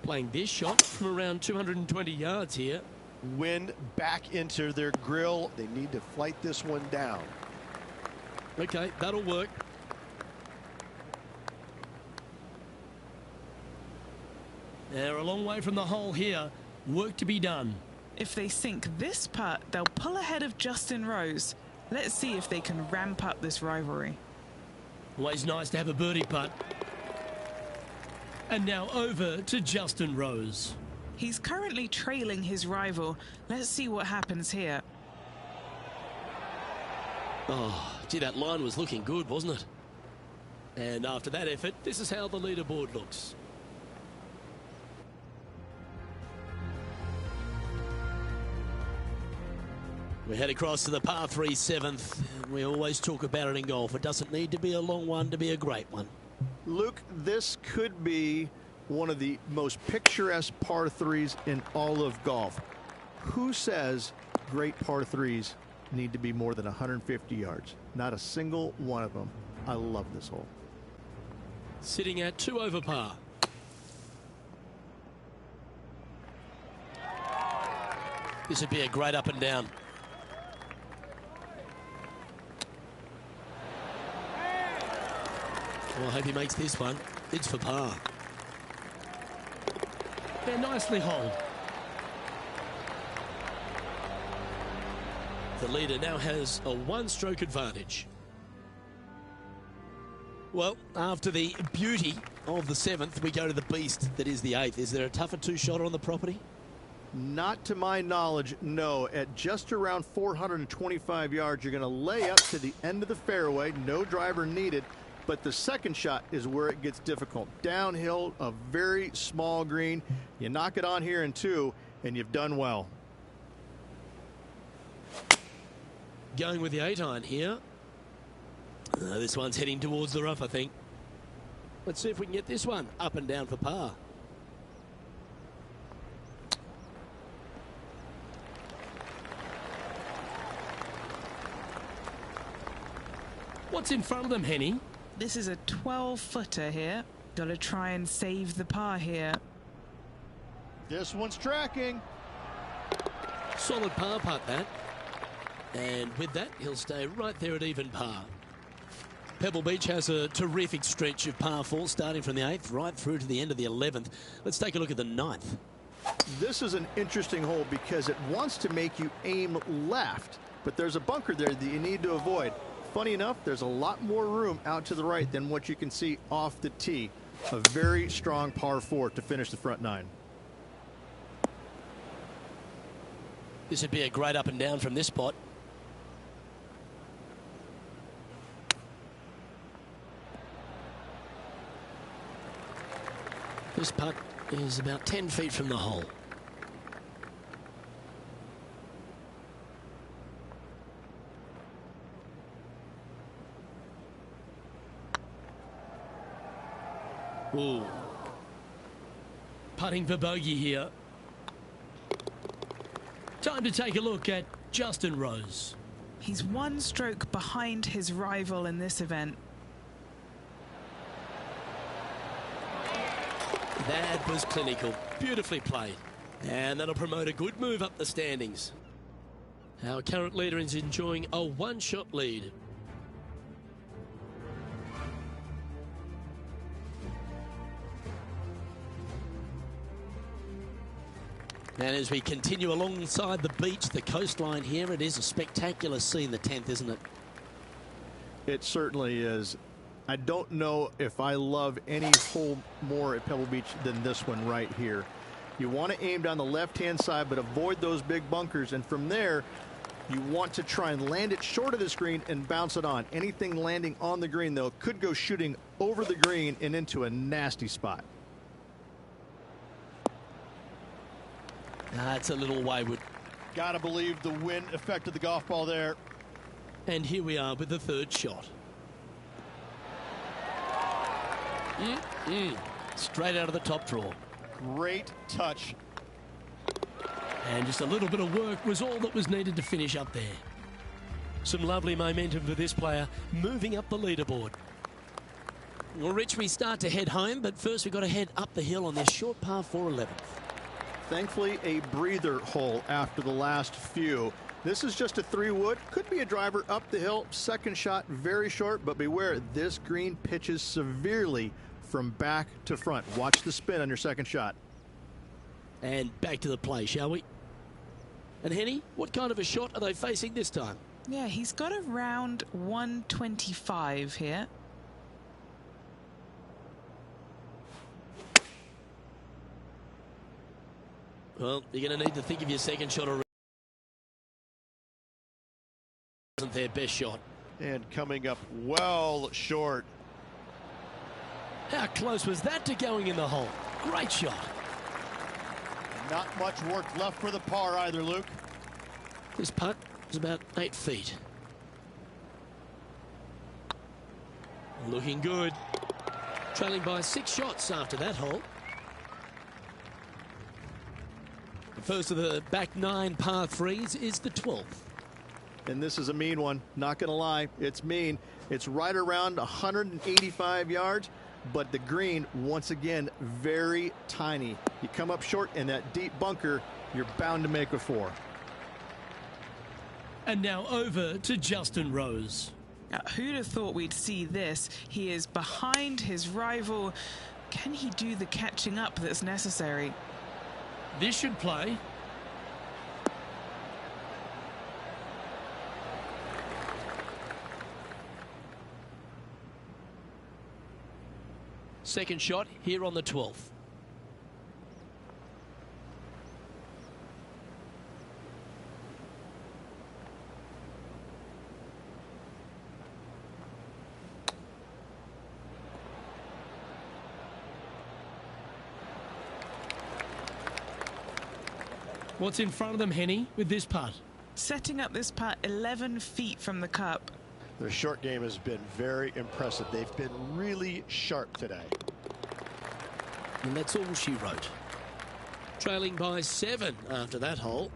Playing this shot from around 220 yards here. Wind back into their grill. They need to flight this one down. Okay, that'll work. They're a long way from the hole here. Work to be done. If they sink this putt, they'll pull ahead of Justin Rose. Let's see if they can ramp up this rivalry. Always nice to have a birdie putt. And now over to Justin Rose. He's currently trailing his rival. Let's see what happens here. Oh, gee, that line was looking good, wasn't it? And after that effort, this is how the leaderboard looks. We head across to the par 3 7th. We always talk about it in golf. It doesn't need to be a long one to be a great one. Luke, this could be one of the most picturesque par 3s in all of golf. Who says great par 3s need to be more than 150 yards? Not a single one of them. I love this hole. Sitting at 2 over par. This would be a great up and down. Well, I hope he makes this one. It's for par. They're nicely holed. The leader now has a 1-stroke advantage. Well, after the beauty of the 7th, we go to the beast that is the 8th. Is there a tougher 2-shotter on the property? Not to my knowledge, no. At just around 425 yards, you're going to lay up to the end of the fairway. No driver needed. But the second shot is where it gets difficult. Downhill, a very small green. You knock it on here in 2, and you've done well. Going with the 8-iron here. This one's heading towards the rough, I think. Let's see if we can get this one up and down for par. What's in front of them, Henny? This is a 12-footer here. Got to try and save the par here. This one's tracking. Solid par putt, that. And with that, he'll stay right there at even par. Pebble Beach has a terrific stretch of par 4, starting from the 8th right through to the end of the 11th. Let's take a look at the 9th. This is an interesting hole because it wants to make you aim left, but there's a bunker there that you need to avoid. Funny enough, there's a lot more room out to the right than what you can see off the tee. A very strong par 4 to finish the front 9. This would be a great up and down from this spot. This putt is about 10 feet from the hole. Ooh. Putting for bogey here. Time to take a look at Justin Rose. He's one stroke behind his rival in this event. That was clinical. Beautifully played. And that'll promote a good move up the standings. Our current leader is enjoying a one-shot lead. And as we continue alongside the beach, the coastline here, it is a spectacular scene, the 10th, isn't it? It certainly is. I don't know if I love any hole more at Pebble Beach than this one right here. You want to aim down the left-hand side, but avoid those big bunkers. And from there, you want to try and land it short of the green and bounce it on. Anything landing on the green, though, could go shooting over the green and into a nasty spot. That's a little wayward. Gotta believe the wind affected the golf ball there. And here we are with the 3rd shot. Straight out of the top drawer. Great touch. And just a little bit of work was all that was needed to finish up there. Some lovely momentum for this player, moving up the leaderboard. Well, Rich, we start to head home, but first we've got to head up the hill on this short par 4 11th. Thankfully, a breather hole after the last few. This is just a 3-wood. Could be a driver up the hill. Second shot, very short, but beware, this green pitches severely from back to front. Watch the spin on your second shot. And back to the play, shall we? And Henny, what kind of a shot are they facing this time? Yeah, he's got around 125 here. Well, you're going to need to think of your second shot already. Wasn't their best shot. And coming up well short. How close was that to going in the hole? Great shot. Not much work left for the par either, Luke. This putt is about 8 feet. Looking good. Trailing by 6 shots after that hole. The first of the back 9 par 3s is the 12th. And this is a mean one. Not going to lie, it's mean. It's right around 185 yards, but the green, once again, very tiny. You come up short in that deep bunker, you're bound to make a 4. And now over to Justin Rose. Now, who'd have thought we'd see this? He is behind his rival. Can he do the catching up that's necessary? This should play. Second shot here on the 12th. What's in front of them, Henny, with this putt? Setting up this putt 11 feet from the cup. Their short game has been very impressive. They've been really sharp today. And that's all she wrote. Trailing by 7 after that hole.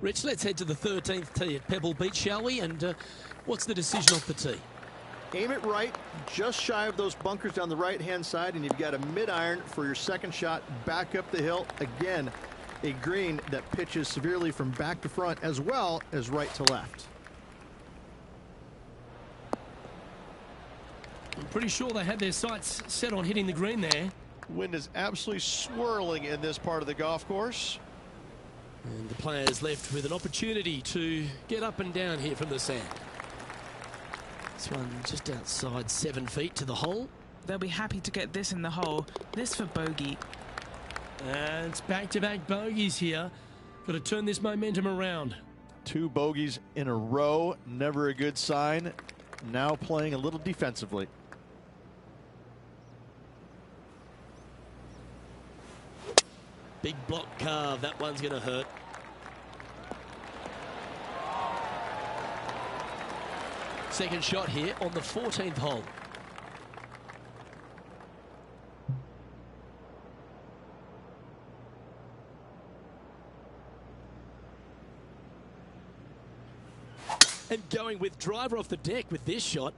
Rich, let's head to the 13th tee at Pebble Beach, shall we? And what's the decision off the tee? Aim it right, just shy of those bunkers down the right-hand side, and you've got a mid-iron for your second shot back up the hill. Again, a green that pitches severely from back to front as well as right to left. I'm pretty sure they had their sights set on hitting the green there. Wind is absolutely swirling in this part of the golf course. And the players left with an opportunity to get up and down here from the sand. This one just outside 7 feet to the hole. They'll be happy to get this in the hole. This for bogey. And it's back-to-back bogeys here. Got to turn this momentum around. 2 bogeys in a row, never a good sign. Now playing a little defensively. Big block carve. That one's going to hurt. Second shot here on the 14th hole. And going with driver off the deck with this shot.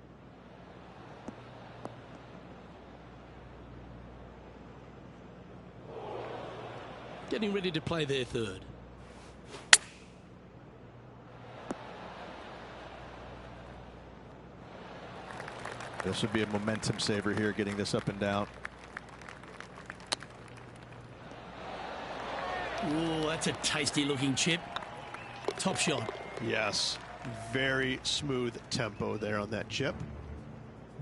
Getting ready to play their third. This would be a momentum saver here, getting this up and down. Oh, that's a tasty looking chip. Top shot. Yes, very smooth tempo there on that chip.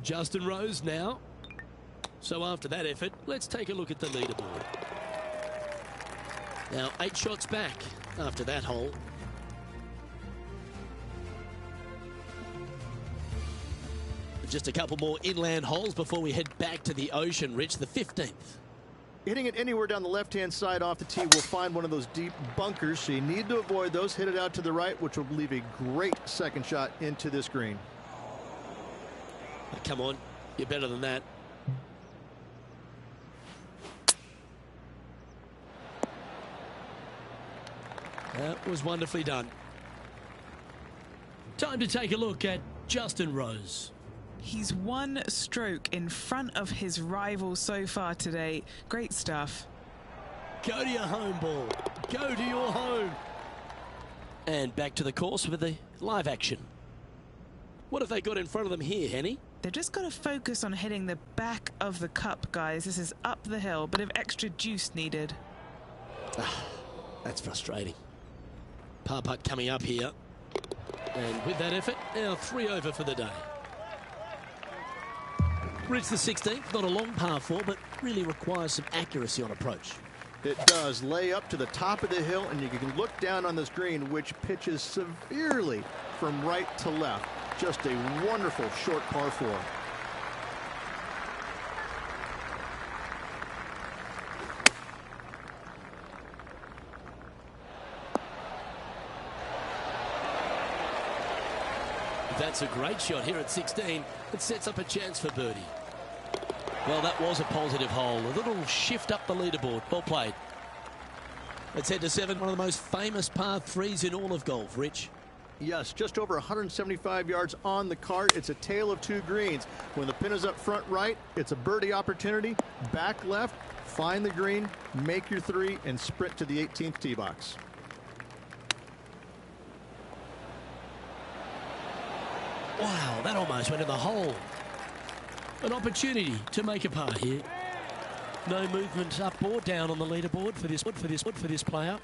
Justin Rose now. So after that effort, let's take a look at the leaderboard. Now 8 shots back after that hole. Just a couple more inland holes before we head back to the ocean, Rich, the 15th. Hitting it anywhere down the left-hand side off the tee will find one of those deep bunkers, so you need to avoid those. Hit it out to the right, which will leave a great second shot into this green. Oh, come on, you're better than that. That was wonderfully done. Time to take a look at Justin Rose. He's 1 stroke in front of his rival so far today. Great stuff. Go to your home ball. Go to your home. And back to the course with the live action. What have they got in front of them here, Henny? They've just got to focus on hitting the back of the cup, guys. This is up the hill, bit of extra juice needed. That's frustrating. Par putt coming up here. And with that effort, now 3 over for the day. Rich, the 16th, not a long par 4, but really requires some accuracy on approach. It does. Lay up to the top of the hill, and you can look down on this green, which pitches severely from right to left. Just a wonderful short par 4. That's a great shot here at 16. It sets up a chance for birdie. Well, that was a positive hole. A little shift up the leaderboard. Well played. Let's head to 7. One of the most famous par 3s in all of golf, Rich. Yes, just over 175 yards on the cart. It's a tale of 2 greens. When the pin is up front right, it's a birdie opportunity. Back left, find the green, make your 3, and sprint to the 18th tee box. Wow, that almost went in the hole. An opportunity to make a par here. No movement up or down on the leaderboard for this player.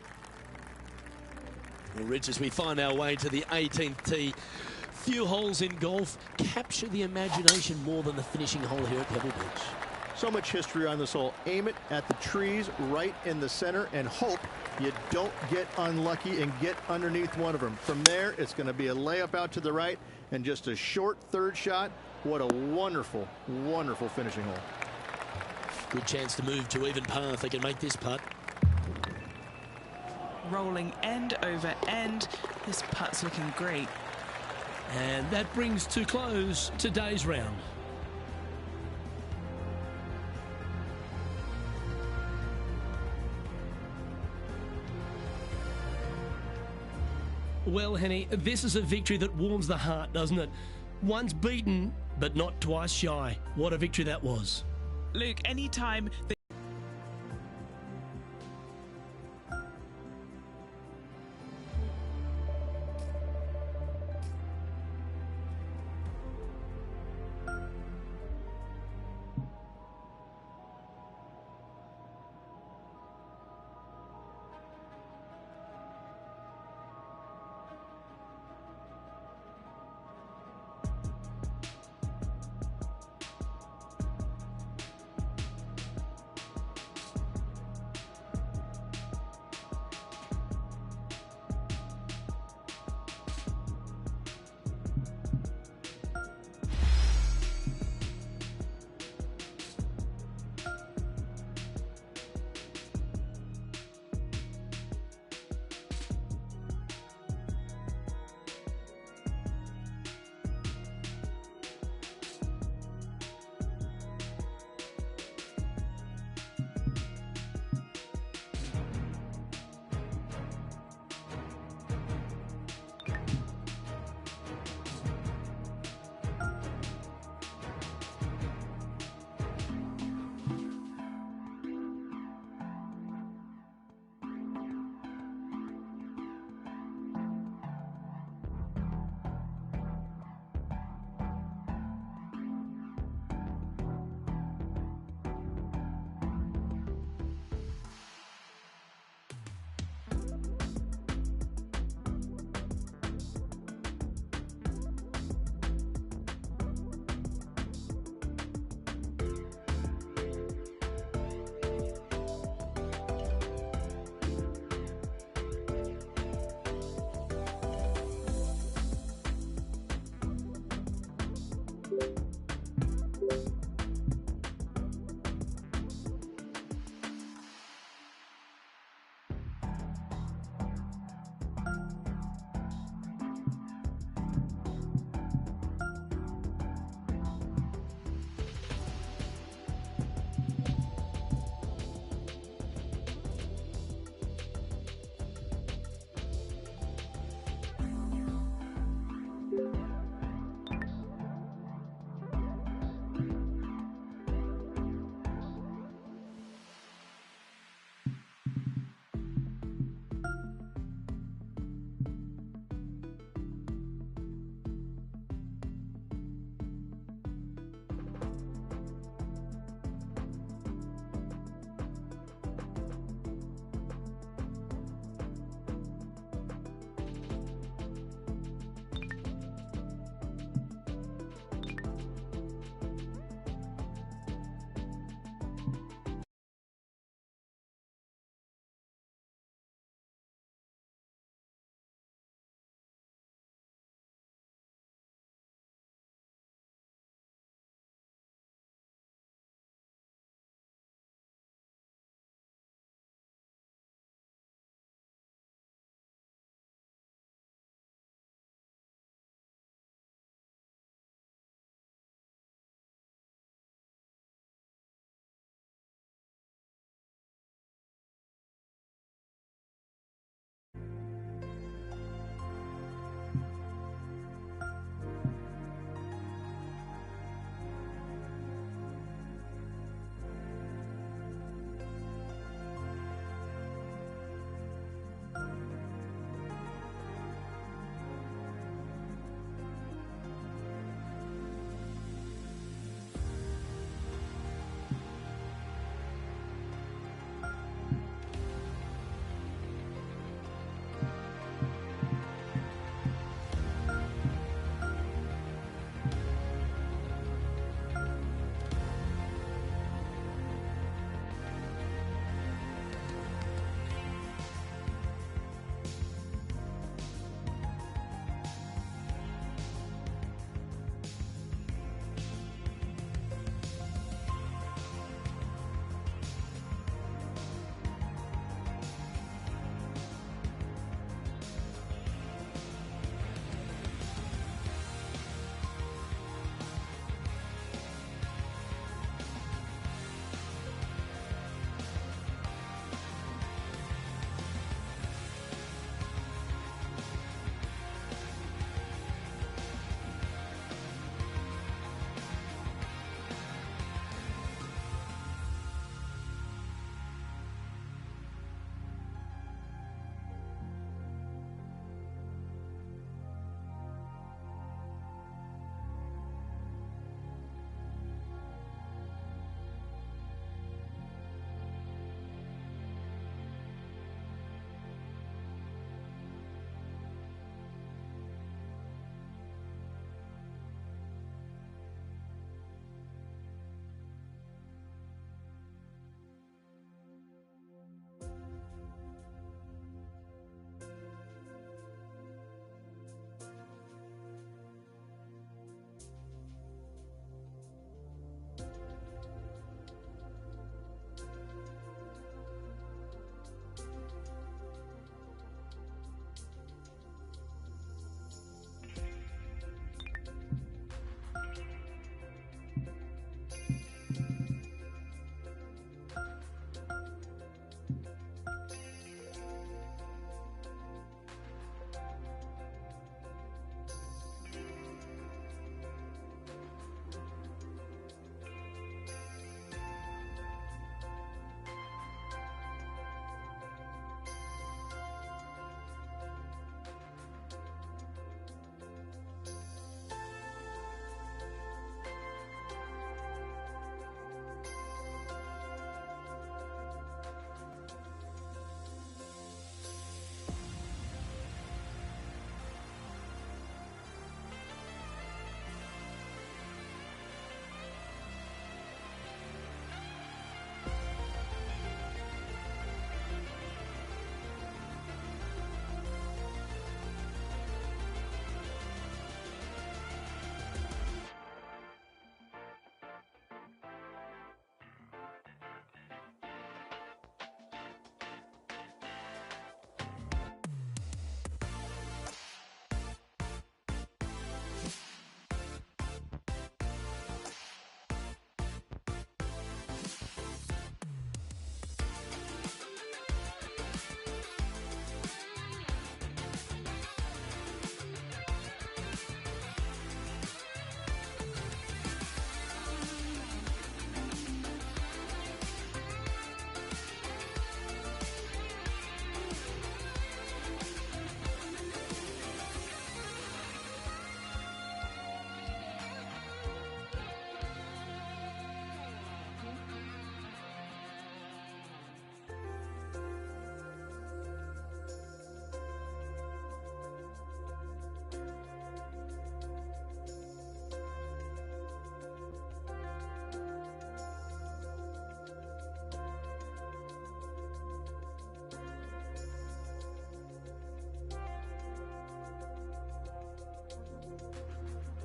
Well, Rich, as we find our way to the 18th tee, few holes in golf capture the imagination more than the finishing hole here at Pebble Beach. So much history on this hole. Aim it at the trees right in the center and hope you don't get unlucky and get underneath one of them. From there, it's going to be a layup out to the right and just a short 3rd shot. What a wonderful, wonderful finishing hole. Good chance to move to even par if they can make this putt. Rolling end over end. This putt's looking great. And that brings to close today's round. Well, Henny, this is a victory that warms the heart, doesn't it? Once beaten, but not twice shy. What a victory that was. Luke, anytime that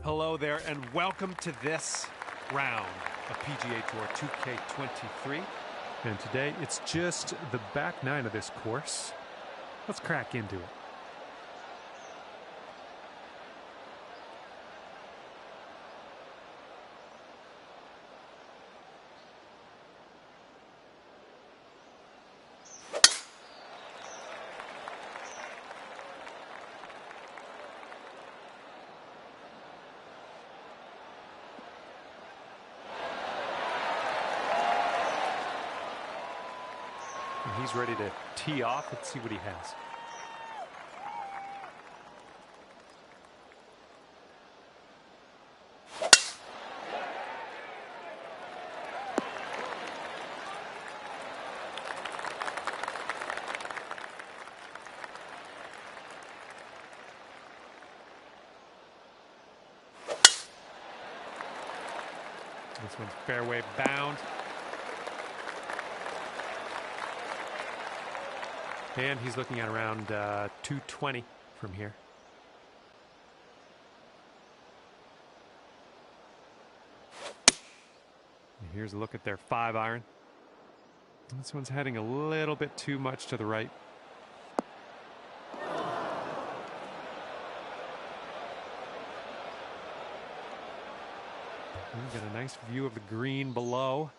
Hello there, and welcome to this round of PGA Tour 2K23. And today, it's just the back nine of this course. Let's crack into it. He's ready to tee off. Let's see what he has. This one's fairway bound. And he's looking at around 220 from here. And here's a look at their 5-iron. This one's heading a little bit too much to the right. We've got a nice view of the green below.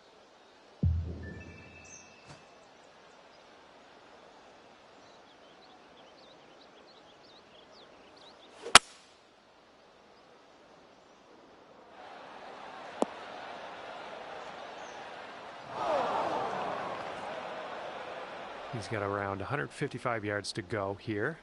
He's got around 155 yards to go here.